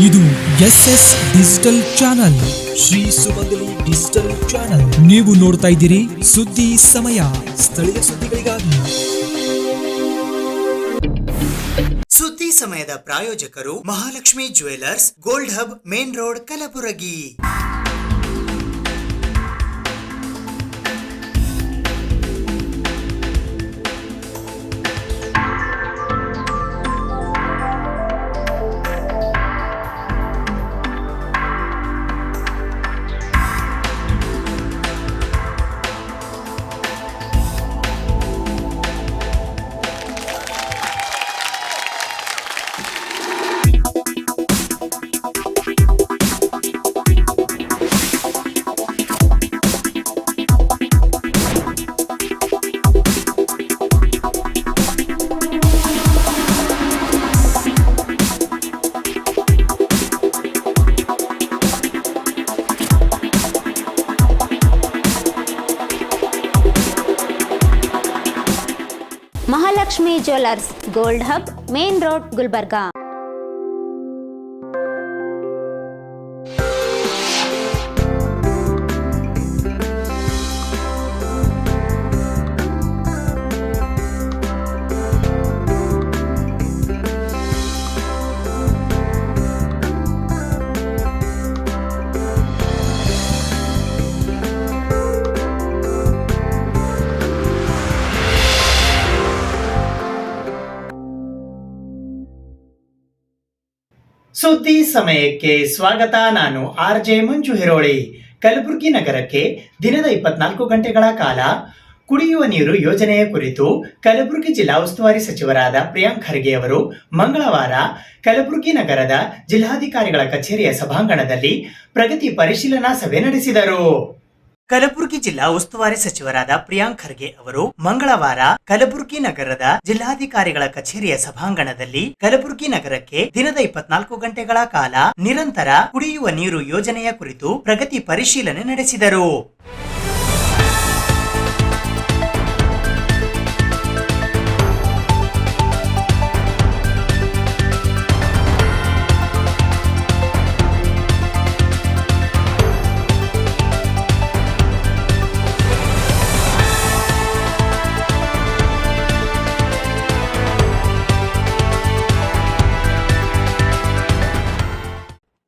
ಇದು SS digital channel, Shri ಸುಮಂಗಲಿ digital channel. ನೀವು ನೋಡ್ತಾ ಇದ್ದೀರಿ ಸುದ್ದಿ ಸಮಯ, ಸ್ಥಳೀಯ ಸುದ್ದಿಗಳಿಗಾಗಿ. ಸುದ್ದಿ ಸಮಯದ ಪ್ರಾಯೋಜಕರು Mahalakshmi jewellers, gold hub, main road, Kalaburagi. Mahalakshmi jewellers, gold hub, main road, Gulbarga. ಸುದ್ದಿ ಸಮಯಕ್ಕೆ ಸ್ವಾಗತ. ನಾನು RJ ಮಂಜು ಹಿರೋಳಿ. ಕಲಬುರಗಿ ನಗರಕ್ಕೆ ದಿನದ 24 ಗಂಟೆಗಳ ಕಾಲ ಕುಡಿಯುವ ನೀರು ಯೋಜನೆಯ ಕುರಿತು ಕಲಬುರಗಿ ಜಿಲ್ಲಾ ಉಸ್ತುವಾರಿ ಸಚಿವರಾದ ಪ್ರಿಯಾಂಕ್ ಖರ್ಗೆ ಅವರು ಮಂಗಳವಾರ ಕಲಬುರಗಿ ನಗರದ ಜಿಲ್ಲಾಧಿಕಾರಿಗಳ ಕಚೇರಿಯ ಸಭಾಂಗಣದಲ್ಲಿ ಪ್ರಗತಿ ಪರಿಶೀಲನಾ ಸಭೆ ನಡೆಸಿದರು. ಕಲಬುರಗಿ ಜಿಲ್ಲಾ ಉಸ್ತುವಾರಿ ಸಚಿವರಾದ ಪ್ರಿಯಾಂಕ್ ಖರ್ಗೆ ಅವರು ಮಂಗಳವಾರ ಕಲಬುರಗಿ ನಗರದ ಜಿಲ್ಲಾಧಿಕಾರಿಗಳ ಕಚೇರಿಯ ಸಭಾಂಗಣದಲ್ಲಿ ಕಲಬುರಗಿ ನಗರಕ್ಕೆ ದಿನದ 24 ಗಂಟೆಗಳ ಕಾಲ ನಿರಂತರ ಕುಡಿಯುವ ನೀರು ಯೋಜನೆಯ ಕುರಿತು ಪ್ರಗತಿ ಪರಿಶೀಲನೆ ನಡೆಸಿದರು.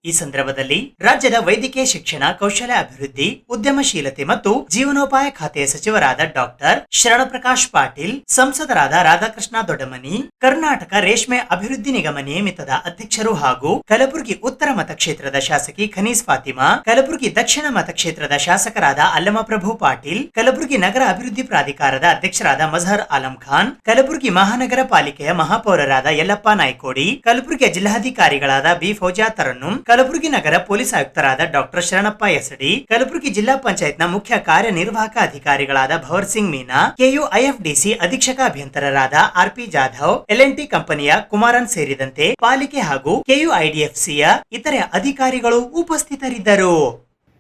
ಈ ಸಂದರ್ಭದಲ್ಲಿ ರಾಜ್ಯದ ವೈದ್ಯಕೀಯ ಶಿಕ್ಷಣ, ಕೌಶಲ್ಯ ಅಭಿವೃದ್ಧಿ, ಉದ್ಯಮಶೀಲತೆ ಮತ್ತು ಜೀವನೋಪಾಯ ಖಾತೆಯ ಸಚಿವರಾದ ಡಾಕ್ಟರ್ ಶರಣಪ್ರಕಾಶ್ ಪಾಟೀಲ್, ಸಂಸದರಾದ ರಾಧಾಕೃಷ್ಣ ದೊಡ್ಡಮನಿ, ಕರ್ನಾಟಕ ರೇಷ್ಮೆ ಅಭಿವೃದ್ಧಿ ನಿಗಮ ನಿಯಮಿತದ ಅಧ್ಯಕ್ಷರು ಹಾಗೂ ಕಲಬುರಗಿ ಉತ್ತರ ಮತಕ್ಷೇತ್ರದ ಶಾಸಕಿ ಖನೀಸ್ ಫಾತಿಮಾ, ಕಲಬುರಗಿ ದಕ್ಷಿಣ ಮತಕ್ಷೇತ್ರದ ಶಾಸಕರಾದ ಅಲ್ಲಮಪ್ರಭು ಪಾಟೀಲ್, ಕಲಬುರಗಿ ನಗರ ಅಭಿವೃದ್ಧಿ ಪ್ರಾಧಿಕಾರದ ಅಧ್ಯಕ್ಷರಾದ ಮಜಹರ್ ಆಲಂ ಖಾನ್, ಕಲಬುರಗಿ ಮಹಾನಗರ ಪಾಲಿಕೆಯ ಮಹಾಪೌರರಾದ ಯಲ್ಲಪ್ಪ ನಾಯ್ಕೋಡಿ, ಕಲಬುರಗಿಯ ಜಿಲ್ಲಾಧಿಕಾರಿಗಳಾದ ಬಿ ಫೌಜಾ ತರನ್ನುಂ, ಕಲಬುರಗಿ ನಗರ ಪೊಲೀಸ್ ಆಯುಕ್ತರಾದ ಡಾಕ್ಟರ್ ಶರಣಪ್ಪ ಎಸಡಿ, ಕಲಬುರಗಿ ಜಿಲ್ಲಾ ಪಂಚಾಯತ್ನ ಮುಖ್ಯ ಕಾರ್ಯನಿರ್ವಾಹಕ ಅಧಿಕಾರಿಗಳಾದ ಭವರ್ ಸಿಂಗ್ ಮೀನಾ, KUIFDC ಅಧೀಕ್ಷಕ ಅಭಿಯಂತರರಾದ RP ಜಾಧವ್, LNT ಕಂಪನಿಯ ಕುಮಾರನ್ ಸೇರಿದಂತೆ ಪಾಲಿಕೆ ಹಾಗೂ KUIDFCಯ ಇತರೆ ಅಧಿಕಾರಿಗಳು ಉಪಸ್ಥಿತರಿದ್ದರು.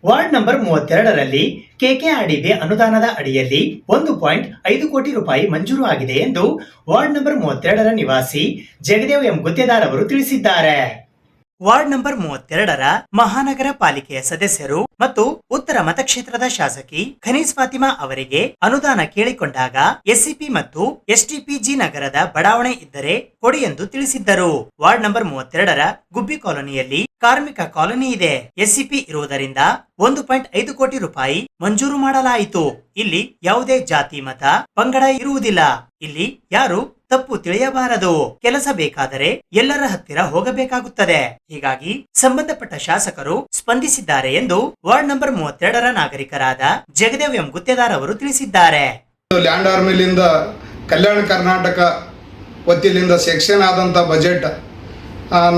ವಾರ್ಡ್ ನಂಬರ್ 32ರಲ್ಲಿ KKRDB ಅನುದಾನದ ಅಡಿಯಲ್ಲಿ 1.5 ಕೋಟಿ ರೂಪಾಯಿ ಮಂಜೂರು ಆಗಿದೆ ಎಂದು ವಾರ್ಡ್ ನಂಬರ್ 32ರ ನಿವಾಸಿ ಜಗದೇವ್ ಎಂ ಗುತ್ತೇದಾರ್ ಅವರು ತಿಳಿಸಿದ್ದಾರೆ. ವಾರ್ಡ್ ನಂಬರ್ 32ರ ಮಹಾನಗರ ಪಾಲಿಕೆಯ ಸದಸ್ಯರು ಮತ್ತು ಉತ್ತರ ಮತಕ್ಷೇತ್ರದ ಶಾಸಕಿ ಖನೀಸ್ ಫಾತಿಮಾ ಅವರಿಗೆ ಅನುದಾನ ಕೇಳಿಕೊಂಡಾಗ SCP ಮತ್ತು STPG ನಗರದ ಬಡಾವಣೆ ಇದ್ದರೆ ಕೊಡಿ ಎಂದು ತಿಳಿಸಿದ್ದರು. ವಾರ್ಡ್ ನಂಬರ್ 32ರ ಗುಬ್ಬಿ ಕಾಲೋನಿಯಲ್ಲಿ ಕಾರ್ಮಿಕ ಕಾಲೋನಿ ಇದೆ. SCP ಇರುವುದರಿಂದ 1.5 ಕೋಟಿ ರೂಪಾಯಿ ಮಂಜೂರು ಮಾಡಲಾಯಿತು. ಇಲ್ಲಿ ಯಾವುದೇ ಜಾತಿ, ಮತ, ಪಂಗಡ ಇರುವುದಿಲ್ಲ. ಇಲ್ಲಿ ಯಾರು ತಪ್ಪು ತಿಳಿಯಬಾರದು. ಕೆಲಸ ಬೇಕಾದರೆ ಎಲ್ಲರ ಹತ್ತಿರ ಹೋಗಬೇಕಾಗುತ್ತದೆ. ಹೀಗಾಗಿ ಸಂಬಂಧಪಟ್ಟ ಶಾಸಕರು ಸ್ಪಂದಿಸಿದ್ದಾರೆ ಎಂದು ವಾರ್ಡ್ ನಂಬರ್ 32ರ ನಾಗರಿಕರಾದ ಜಗದೇವ್ ಎಂ ಗುತ್ತೇದಾರ್ ಅವರು ತಿಳಿಸಿದ್ದಾರೆ. ಲ್ಯಾಂಡ್ ಆರ್ಮಿಲಿಂದ ಕಲ್ಯಾಣ ಕರ್ನಾಟಕ ವತಿಯಿಂದ ಸೆಕ್ಷನ್ ಆದಂಥ ಬಜೆಟ್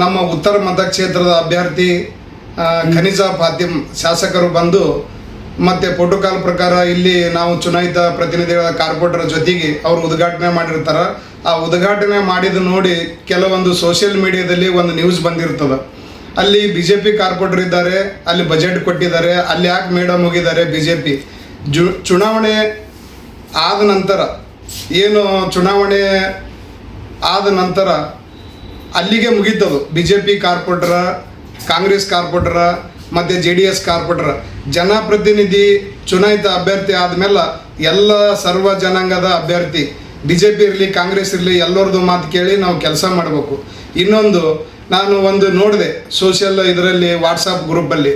ನಮ್ಮ ಉತ್ತರ ಮತಕ್ಷೇತ್ರದ ಅಭ್ಯರ್ಥಿ ಖನೀಜಾ ಫಾತಿಮ್ ಶಾಸಕರು ಬಂದು ಮತ್ತು ಪ್ರೋಟೋಕಾಲ್ ಪ್ರಕಾರ ಇಲ್ಲಿ ನಾವು ಚುನಾಯಿತ ಪ್ರತಿನಿಧಿಗಳ ಕಾರ್ಪೊರೇಟರ್ ಜೊತೆಗೆ ಅವರು ಉದ್ಘಾಟನೆ ಮಾಡಿರ್ತಾರೆ. ಆ ಉದ್ಘಾಟನೆ ಮಾಡಿದ ನೋಡಿ ಕೆಲವೊಂದು ಸೋಷಿಯಲ್ ಮೀಡಿಯಾದಲ್ಲಿ ಒಂದು ನ್ಯೂಸ್ ಬಂದಿರ್ತದೆ. ಅಲ್ಲಿ BJP ಕಾರ್ಪೊರೇಟರ್ ಇದ್ದಾರೆ, ಅಲ್ಲಿ ಬಜೆಟ್ ಕೊಟ್ಟಿದ್ದಾರೆ, ಅಲ್ಲಿ ಯಾಕೆ ಮೇಡಮ್ ಹೋಗಿದ್ದಾರೆ BJP ಚುನಾವಣೆ ಆದ ನಂತರ ಏನು ಚುನಾವಣೆ ಆದ ನಂತರ ಅಲ್ಲಿಗೆ ಮುಗೀತದು. BJP ಕಾರ್ಪೊರೇಟರ್ ಕಾಂಗ್ರೆಸ್ ಕಾರ್ಪೊರೇಟರ ಮತ್ತು JDS ಕಾರ್ಪೊರೇಟರ್ ಜನಪ್ರತಿನಿಧಿ ಚುನಾಯಿತ ಅಭ್ಯರ್ಥಿ ಆದಮೇಲೆ ಎಲ್ಲ ಸರ್ವ ಜನಾಂಗದ ಅಭ್ಯರ್ಥಿ BJP ಇರಲಿ ಕಾಂಗ್ರೆಸ್ ಇರಲಿ ಎಲ್ಲರದ್ದು ಮಾತು ಕೇಳಿ ನಾವು ಕೆಲಸ ಮಾಡಬೇಕು. ಇನ್ನೊಂದು ನಾನು ಒಂದು ನೋಡಿದೆ ಸೋಷಿಯಲ್ ಇದರಲ್ಲಿ ವಾಟ್ಸಪ್ ಗ್ರೂಪಲ್ಲಿ,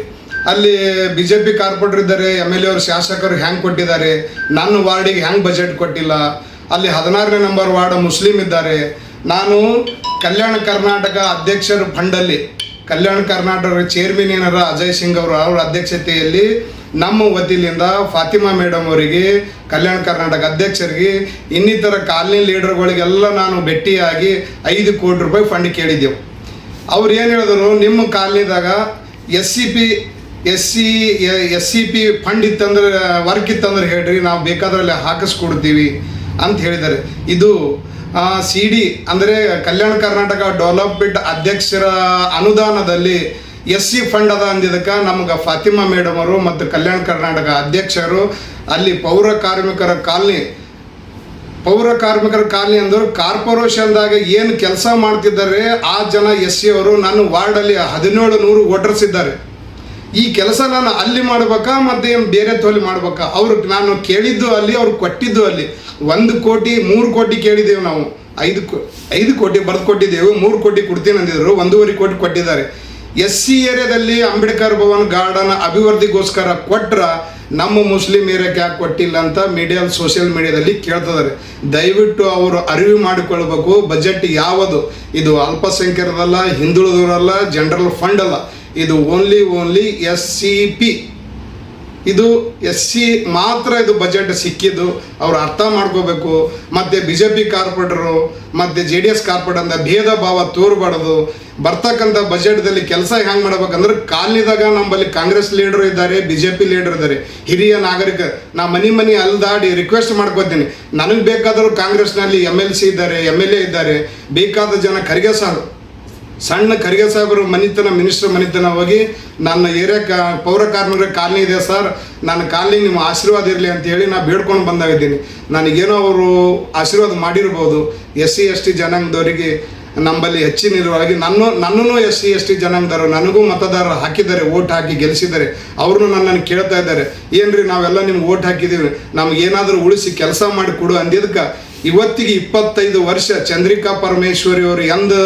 ಅಲ್ಲಿ BJP ಕಾರ್ಪೊರೇಟರ್ ಇದ್ದಾರೆ, MLA ಅವರು ಶಾಸಕರು ಹ್ಯಾಂಗೆ ಕೊಟ್ಟಿದ್ದಾರೆ, ನನ್ನ ವಾರ್ಡಿಗೆ ಹ್ಯಾಂಗೆ ಬಜೆಟ್ ಕೊಟ್ಟಿಲ್ಲ, ಅಲ್ಲಿ 16ನೇ ನಂಬರ್ ವಾರ್ಡ್ ಮುಸ್ಲಿಂ ಇದ್ದಾರೆ. ನಾನು ಕಲ್ಯಾಣ ಕರ್ನಾಟಕ ಅಧ್ಯಕ್ಷರ ಫಂಡಲ್ಲಿ ಕಲ್ಯಾಣ ಕರ್ನಾಟಕ ಚೇರ್ಮನ್ ಏನಾರ ಅಜಯ್ ಸಿಂಗ್ ಅವರು ಅವರ ಅಧ್ಯಕ್ಷತೆಯಲ್ಲಿ ನಮ್ಮ ವತಿಯಿಂದ ಫಾತಿಮಾ ಮೇಡಮ್ ಅವರಿಗೆ, ಕಲ್ಯಾಣ ಕರ್ನಾಟಕ ಅಧ್ಯಕ್ಷರಿಗೆ, ಇನ್ನಿತರ ಕಾಲನಿ ಲೀಡರ್ಗಳಿಗೆಲ್ಲ ನಾನು ಭೇಟಿಯಾಗಿ 5 ಕೋಟಿ ರೂಪಾಯಿ ಫಂಡ್ ಕೇಳಿದ್ದೆವು. ಅವ್ರು ಏನು ಹೇಳಿದ್ರು, ನಿಮ್ಮ ಕಾಲನಿದಾಗ SCP ಫಂಡ್ ಇತ್ತಂದ್ರೆ ವರ್ಕ್ ಇತ್ತಂದ್ರೆ ಹೇಳ್ರಿ, ನಾವು ಬೇಕಾದ್ರಲ್ಲಿ ಹಾಕಿಸ್ಕೊಡ್ತೀವಿ ಅಂತ ಹೇಳಿದ್ದಾರೆ. ಇದು CD ಅಂದರೆ ಕಲ್ಯಾಣ ಕರ್ನಾಟಕ ಡೆವಲಪ್ಮೆಂಟ್ ಅಧ್ಯಕ್ಷರ ಅನುದಾನದಲ್ಲಿ SC ಫಂಡ್ ಅದ ಅಂದಿದ್ದಕ್ಕೆ ನಮ್ಗೆ ಫಾತಿಮಾ ಮೇಡಮ್ ಅವರು ಮತ್ತು ಕಲ್ಯಾಣ ಕರ್ನಾಟಕ ಅಧ್ಯಕ್ಷರು ಅಲ್ಲಿ ಪೌರ ಕಾರ್ಮಿಕರ ಕಾಲನಿ ಅಂದ್ರೆ ಕಾರ್ಪೊರೇಷನ್ದಾಗ ಏನು ಕೆಲಸ ಮಾಡ್ತಿದ್ದಾರೆ ಆ ಜನ SC ಅವರು ನನ್ನ ವಾರ್ಡಲ್ಲಿ 1700 ವೋಟರ್ಸ್ ಇದ್ದಾರೆ. ಈ ಕೆಲಸ ನಾನು ಅಲ್ಲಿ ಮಾಡ್ಬೇಕಾ ಮತ್ತು ಏನು ಬೇರೆ ತೋಲಿ ಮಾಡ್ಬೇಕಾ? ಅವ್ರಿಗೆ ನಾನು ಕೇಳಿದ್ದು ಅಲ್ಲಿ, ಅವ್ರು ಕೊಟ್ಟಿದ್ದು ಅಲ್ಲಿ. 1 ಕೋಟಿ 3 ಕೋಟಿ ಕೇಳಿದ್ದೇವೆ ನಾವು, 5 ಕೋಟಿ ಬರೆದು ಕೊಟ್ಟಿದ್ದೇವೆ, 3 ಕೋಟಿ ಕೊಡ್ತೀನಿ ಅಂದಿದ್ರು, 1.5 ಕೋಟಿ ಕೊಟ್ಟಿದ್ದಾರೆ. SC ಏರಿಯಾದಲ್ಲಿ ಅಂಬೇಡ್ಕರ್ ಭವನ್ ಗಾರ್ಡನ್ ಅಭಿವೃದ್ಧಿಗೋಸ್ಕರ ಕೊಟ್ರ ನಮ್ಮ ಮುಸ್ಲಿಂ ಏರಿಯಾಕ್ಕೆ ಯಾಕೆ ಕೊಟ್ಟಿಲ್ಲ ಅಂತ ಸೋಷಿಯಲ್ ಮೀಡಿಯಾದಲ್ಲಿ ಕೇಳ್ತಿದ್ದಾರೆ. ದಯವಿಟ್ಟು ಅವರು ಅರಿವು ಮಾಡಿಕೊಳ್ಬೇಕು. ಬಜೆಟ್ ಯಾವುದು ಇದು ಅಲ್ಪಸಂಖ್ಯಾತರಲ್ಲ, ಹಿಂದುಳಿದವರಲ್ಲ, ಜನರಲ್ ಫಂಡ್ ಅಲ್ಲ, ಇದು ಓನ್ಲಿ SCP. ಇದು SC ಮಾತ್ರ ಇದು ಬಜೆಟ್ ಸಿಕ್ಕಿದ್ದು, ಅವ್ರು ಅರ್ಥ ಮಾಡ್ಕೋಬೇಕು. ಮತ್ತು BJP ಕಾರ್ಪೊರೇಟರು ಮತ್ತು JDS ಕಾರ್ಪೊರೇಟರ್ ಅಂತ ಭೇದ ಭಾವ ತೋರ್ಬಾರ್ದು. ಬರ್ತಕ್ಕಂಥ ಬಜೆಟ್ದಲ್ಲಿ ಕೆಲಸ ಹೆಂಗೆ ಮಾಡ್ಬೇಕಂದ್ರೆ, ಕಾಲನಿದಾಗ ನಮ್ಮಲ್ಲಿ ಕಾಂಗ್ರೆಸ್ ಲೀಡರ್ ಇದ್ದಾರೆ, BJP ಲೀಡರ್ ಇದ್ದಾರೆ, ಹಿರಿಯ ನಾಗರಿಕ. ನಾ ಮನೆ ಅಲ್ದಾಡಿ ರಿಕ್ವೆಸ್ಟ್ ಮಾಡ್ಕೋತೀನಿ, ನನಗೆ ಬೇಕಾದರೂ ಕಾಂಗ್ರೆಸ್ನಲ್ಲಿ MLC ಇದ್ದಾರೆ, MLA ಇದ್ದಾರೆ, ಬೇಕಾದ ಜನ ಖರ್ಗೆ ಸಾಹೇಬರು ಮಿನಿಸ್ಟರ್ ಮನಿತನ ಹೋಗಿ ನನ್ನ ಏರಿಯಾ ಪೌರ ಕಾರ್ಮಿಕರ ಕಾಲನಿ ಇದೆ ಸರ್, ನನ್ನ ಕಾಲನಿ ನಿಮ್ಮ ಆಶೀರ್ವಾದ ಇರಲಿ ಅಂತ ಹೇಳಿ ನಾ ಬೇಡ್ಕೊಂಡು ಬಂದಾಗಿದ್ದೀನಿ. ನನಗೇನೋ ಅವರು ಆಶೀರ್ವಾದ ಮಾಡಿರ್ಬೋದು. SC ST ಜನಾಂಗದವರಿಗೆ ನಮ್ಮಲ್ಲಿ ಹೆಚ್ಚಿನ ಇರುವಾಗಿ ನನ್ನೂ SC ST ಜನಾಂಗದವರು ನನಗೂ ಮತದಾರರು ಹಾಕಿದ್ದಾರೆ, ಓಟ್ ಹಾಕಿ ಗೆಲ್ಲಿಸಿದ್ದಾರೆ. ಅವ್ರನ್ನೂ ನನ್ನನ್ನು ಕೇಳ್ತಾ ಇದ್ದಾರೆ, ಏನ್ರಿ ನಾವೆಲ್ಲ ನಿಮ್ಗೆ ಓಟ್ ಹಾಕಿದ್ದೀವಿ, ನಮಗೇನಾದರೂ ಉಳಿಸಿ ಕೆಲಸ ಮಾಡಿ ಕೊಡು ಅಂದಿದ್ದಕ್ಕೆ ಇವತ್ತಿಗೆ 25 ವರ್ಷ ಚಂದ್ರಿಕಾ ಪರಮೇಶ್ವರಿ ಅವರು ಎಂದು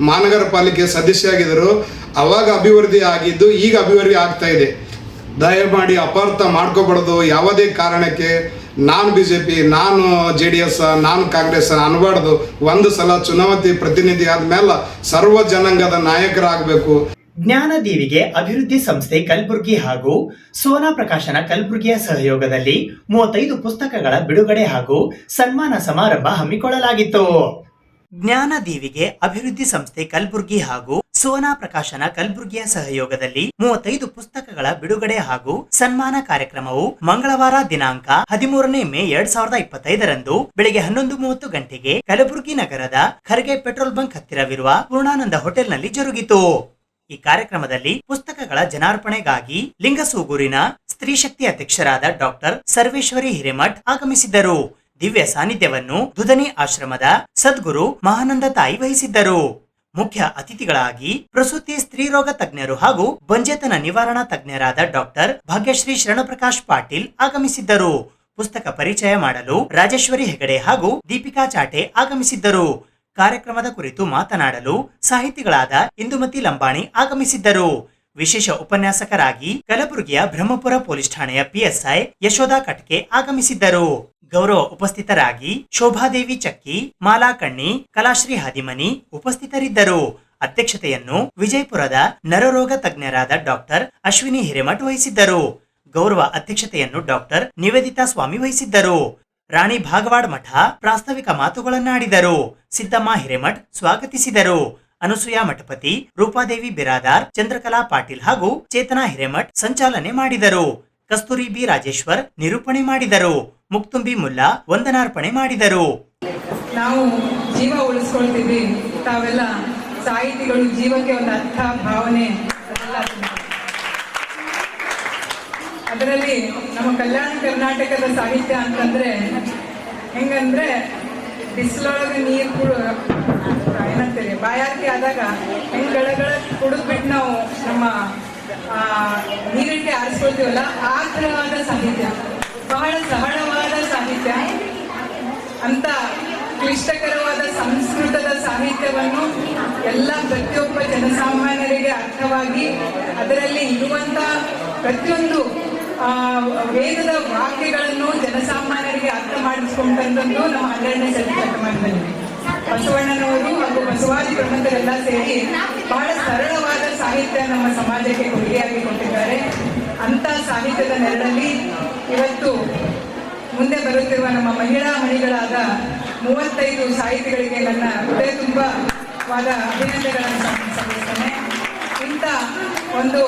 ಮಹಾನಗರ ಪಾಲಿಕೆ ಸದಸ್ಯ ಆಗಿದ್ದರು, ಅವಾಗ ಅಭಿವೃದ್ಧಿ ಆಗಿದ್ದು ಈಗ ಅಭಿವೃದ್ಧಿ ಆಗ್ತಾ ಇದೆ. ದಯಮಾಡಿ ಅಪಾರ್ಥ ಮಾಡ್ಕೋಬಾರ್ದು. ಯಾವುದೇ ಕಾರಣಕ್ಕೆ ನಾನು BJP, ನಾನು JDS, ನಾನು ಕಾಂಗ್ರೆಸ್ ಅನ್ಬಾರ್ದು. ಒಂದು ಸಲ ಚುನಾವಣೆ ಪ್ರತಿನಿಧಿ ಆದ್ಮೇಲೆ ಸರ್ವ ಜನಾಂಗದ ನಾಯಕರಾಗಬೇಕು. ಜ್ಞಾನದೀವಿಗೆ ಅಭಿವೃದ್ಧಿ ಸಂಸ್ಥೆ ಕಲಬುರಗಿ ಹಾಗೂ ಸೋನಾ ಪ್ರಕಾಶನ ಕಲಬುರಗಿಯ ಸಹಯೋಗದಲ್ಲಿ 35 ಪುಸ್ತಕಗಳ ಬಿಡುಗಡೆ ಹಾಗೂ ಸನ್ಮಾನ ಸಮಾರಂಭ ಹಮ್ಮಿಕೊಳ್ಳಲಾಗಿತ್ತು. ಜ್ಞಾನದೀವಿಗೆ ಅಭಿವೃದ್ಧಿ ಸಂಸ್ಥೆ ಕಲಬುರಗಿ ಹಾಗೂ ಸೋನಾ ಪ್ರಕಾಶನ ಕಲಬುರಗಿಯ ಸಹಯೋಗದಲ್ಲಿ 35 ಪುಸ್ತಕಗಳ ಬಿಡುಗಡೆ ಹಾಗೂ ಸನ್ಮಾನ ಕಾರ್ಯಕ್ರಮವು ಮಂಗಳವಾರ ದಿನಾಂಕ 13ನೇ ಮೇ 2025ರಂದು ಬೆಳಗ್ಗೆ 11:30 ಗಂಟೆಗೆ ಕಲಬುರಗಿ ನಗರದ ಖರ್ಗೆ ಪೆಟ್ರೋಲ್ ಬಂಕ್ ಹತ್ತಿರವಿರುವ ಪೂರ್ಣಾನಂದ ಹೋಟೆಲ್ನಲ್ಲಿ ಜರುಗಿತು. ಈ ಕಾರ್ಯಕ್ರಮದಲ್ಲಿ ಪುಸ್ತಕಗಳ ಜನಾರ್ಪಣೆಗಾಗಿ ಲಿಂಗಸೂಗೂರಿನ ಸ್ತ್ರೀ ಶಕ್ತಿ ಅಧ್ಯಕ್ಷರಾದ ಡಾಕ್ಟರ್ ಸರ್ವೇಶ್ವರಿ ಹಿರೇಮಠ್ ಆಗಮಿಸಿದ್ದರು. ದಿವ್ಯ ಸಾನ್ನಿಧ್ಯವನ್ನು ದುಧನಿ ಆಶ್ರಮದ ಸದ್ಗುರು ಮಹಾನಂದ ತಾಯಿ ವಹಿಸಿದ್ದರು. ಮುಖ್ಯ ಅತಿಥಿಗಳಾಗಿ ಪ್ರಸೂತಿ ಸ್ತ್ರೀರೋಗ ತಜ್ಞರು ಹಾಗೂ ಬಂಜೆತನ ನಿವಾರಣಾ ತಜ್ಞರಾದ ಡಾಕ್ಟರ್ ಭಾಗ್ಯಶ್ರೀ ಶರಣಪ್ರಕಾಶ್ ಪಾಟೀಲ್ ಆಗಮಿಸಿದ್ದರು. ಪುಸ್ತಕ ಪರಿಚಯ ಮಾಡಲು ರಾಜೇಶ್ವರಿ ಹೆಗಡೆ ಹಾಗೂ ದೀಪಿಕಾ ಚಾಟೆ ಆಗಮಿಸಿದ್ದರು. ಕಾರ್ಯಕ್ರಮದ ಕುರಿತು ಮಾತನಾಡಲು ಸಾಹಿತಿಗಳಾದ ಇಂದುಮತಿ ಲಂಬಾಣಿ ಆಗಮಿಸಿದ್ದರು. ವಿಶೇಷ ಉಪನ್ಯಾಸಕರಾಗಿ ಕಲಬುರಗಿಯ ಬ್ರಹ್ಮಪುರ ಪೊಲೀಸ್ ಠಾಣೆಯ PSI ಯಶೋಧಾ ಕಟ್ಕೆ ಆಗಮಿಸಿದ್ದರು. ಗೌರವ ಉಪಸ್ಥಿತರಾಗಿ ಶೋಭಾದೇವಿ ಚಕ್ಕಿ, ಮಾಲಾ ಕಣ್ಣಿ, ಕಲಾಶ್ರೀ ಹಾದಿಮನಿ ಉಪಸ್ಥಿತರಿದ್ದರು. ಅಧ್ಯಕ್ಷತೆಯನ್ನು ವಿಜಯಪುರದ ನರರೋಗ ತಜ್ಞರಾದ ಡಾಕ್ಟರ್ ಅಶ್ವಿನಿ ಹಿರೇಮಠ್ ವಹಿಸಿದ್ದರು. ಗೌರವ ಅಧ್ಯಕ್ಷತೆಯನ್ನು ಡಾಕ್ಟರ್ ನಿವೇದಿತಾ ಸ್ವಾಮಿ ವಹಿಸಿದ್ದರು. ರಾಣಿ ಭಾಗವಾಡ್ ಮಠ ಪ್ರಾಸ್ತಾವಿಕ ಮಾತುಗಳನ್ನಾಡಿದರು. ಸಿದ್ದಮ್ಮ ಹಿರೇಮಠ್ ಸ್ವಾಗತಿಸಿದರು. ಅನುಸೂಯ ಮಠಪತಿ, ರೂಪಾದೇವಿ ಬಿರಾದಾರ್, ಚಂದ್ರಕಲಾ ಪಾಟೀಲ್ ಹಾಗೂ ಚೇತನಾ ಹಿರೇಮಠ್ ಸಂಚಾಲನೆ ಮಾಡಿದರು. ಕಸ್ತೂರಿ ಬಿ ರಾಜೇಶ್ವರ್ ನಿರೂಪಣೆ ಮಾಡಿದರು. ಮುಕ್ತುಂಬಿ ಮುಲ್ಲಾ ವಂದನಾರ್ಪಣೆ ಮಾಡಿದರು. ನಾವು ಜೀವ ಉಳಿಸ್ಕೊಳ್ತೀವಿ, ತಾವೆಲ್ಲ ಸಾಹಿತಿಗಳು, ಜೀವಕ್ಕೆ ಒಂದು ಅರ್ಥ ಭಾವನೆ ಅದರಲ್ಲಿ ನಮ್ಮ ಕಲ್ಯಾಣ ಕರ್ನಾಟಕದ ಸಾಹಿತ್ಯ ಅಂತಂದ್ರೆ ಹೆಂಗಂದ್ರೆ ಬಿಸಿಲೊಳಗೆ ನೀರು ಏನಂತೀರಿ ಬಾಯಾರಿಕೆ ಆದಾಗ ಹೆಂಗ್ ಗಳ ಕುಡಿದ್ಬಿಟ್ಟು ನಾವು ನಮ್ಮ ನೀರಿಟ್ಟಿಗೆ ಆರಿಸ್ಕೊಳ್ತೀವಲ್ಲ ಆ ಥರವಾದ ಸಾಹಿತ್ಯ, ಬಹಳ ಸರಳವಾದ ಸಾಹಿತ್ಯ ಅಂತ ಕ್ಲಿಷ್ಟಕರವಾದ ಸಂಸ್ಕೃತದ ಸಾಹಿತ್ಯವನ್ನು ಎಲ್ಲ ಪ್ರತಿಯೊಬ್ಬ ಜನಸಾಮಾನ್ಯರಿಗೆ ಅರ್ಥವಾಗಿ ಅದರಲ್ಲಿ ಇರುವಂಥ ಪ್ರತಿಯೊಂದು ವೇದದ ವಾಕ್ಯಗಳನ್ನು ಜನಸಾಮಾನ್ಯರಿಗೆ ಅರ್ಥ ಮಾಡಿಸ್ಕೊಂಡಂಥದ್ದು ನಮ್ಮ 12ನೇ ಶತಮಾನದಲ್ಲಿ ಬಸವಣ್ಣನವರು ಹಾಗೂ ಬಸವಾದಿ ಪ್ರಬಂಧರೆಲ್ಲ ಸೇರಿ ಬಹಳ ಸರಳವಾದ ಸಾಹಿತ್ಯ ನಮ್ಮ ಸಮಾಜಕ್ಕೆ ಕೊಡುಗೆಯಾಗಿ ಕೊಟ್ಟಿದ್ದಾರೆ. ಅಂಥ ಸಾಹಿತ್ಯದ ನೆರಳಲ್ಲಿ ಇವತ್ತು ಮುಂದೆ ಬರುತ್ತಿರುವ ನಮ್ಮ ಮಹಿಳಾ ಮಣಿಗಳಾದ 35 ಸಾಹಿತಿಗಳಿಗೆ ನನ್ನ ಹೃದಯ ತುಂಬವಾದ ಅಭಿನಂದನೆಗಳನ್ನು ಸಲ್ಲಿಸ್ತೇನೆ. ಇಂಥ ಒಂದು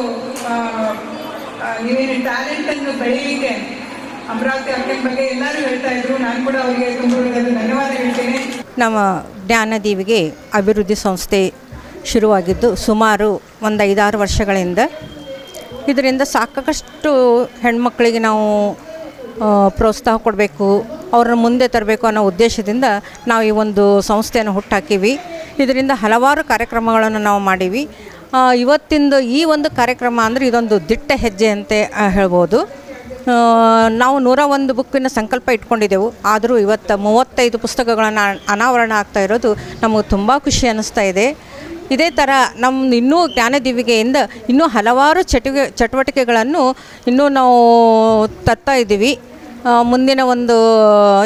ನೀವೇನು ಟ್ಯಾಲೆಂಟನ್ನು ಬೆಳೀಲಿಕ್ಕೆ ಅಮರಾವತಿ ಅಕ್ಕನ ಬಗ್ಗೆ ಎಲ್ಲರೂ ಹೇಳ್ತಾ ಇದ್ರು, ನಾನು ಕೂಡ ಅವರಿಗೆ ತುಂಬ ಧನ್ಯವಾದ ಹೇಳ್ತೇನೆ. ನಮ್ಮ ಜ್ಞಾನದೀವಿಗೆ ಅಭಿವೃದ್ಧಿ ಸಂಸ್ಥೆ ಶುರುವಾಗಿದ್ದು ಸುಮಾರು ಒಂದು 5-6 ವರ್ಷಗಳಿಂದ. ಇದರಿಂದ ಸಾಕಷ್ಟು ಹೆಣ್ಮಕ್ಳಿಗೆ ನಾವು ಪ್ರೋತ್ಸಾಹ ಕೊಡಬೇಕು, ಅವ್ರನ್ನ ಮುಂದೆ ತರಬೇಕು ಅನ್ನೋ ಉದ್ದೇಶದಿಂದ ನಾವು ಈ ಒಂದು ಸಂಸ್ಥೆಯನ್ನು ಹುಟ್ಟಾಕೀವಿ. ಇದರಿಂದ ಹಲವಾರು ಕಾರ್ಯಕ್ರಮಗಳನ್ನು ನಾವು ಮಾಡೀವಿ. ಇವತ್ತಿಂದು ಈ ಒಂದು ಕಾರ್ಯಕ್ರಮ ಅಂದರೆ ಇದೊಂದು ದಿಟ್ಟ ಹೆಜ್ಜೆ ಅಂತ ಹೇಳ್ಬೋದು. ನಾವು 101 ಬುಕ್ಕಿನ ಸಂಕಲ್ಪ ಇಟ್ಕೊಂಡಿದ್ದೆವು, ಆದರೂ ಇವತ್ತು 35 ಪುಸ್ತಕಗಳನ್ನು ಅನಾವರಣ ಆಗ್ತಾ ಇರೋದು ನಮಗೆ ತುಂಬ ಖುಷಿ ಅನ್ನಿಸ್ತಾ ಇದೆ. ಇದೇ ಥರ ನಮ್ಮ ಇನ್ನೂ ಜ್ಞಾನದೀವಿಗೆಯಿಂದ ಇನ್ನೂ ಹಲವಾರು ಚಟುವಟಿಕೆಗಳನ್ನು ಇನ್ನೂ ನಾವು ತರ್ತಾ ಇದ್ದೀವಿ ಮುಂದಿನ ಒಂದು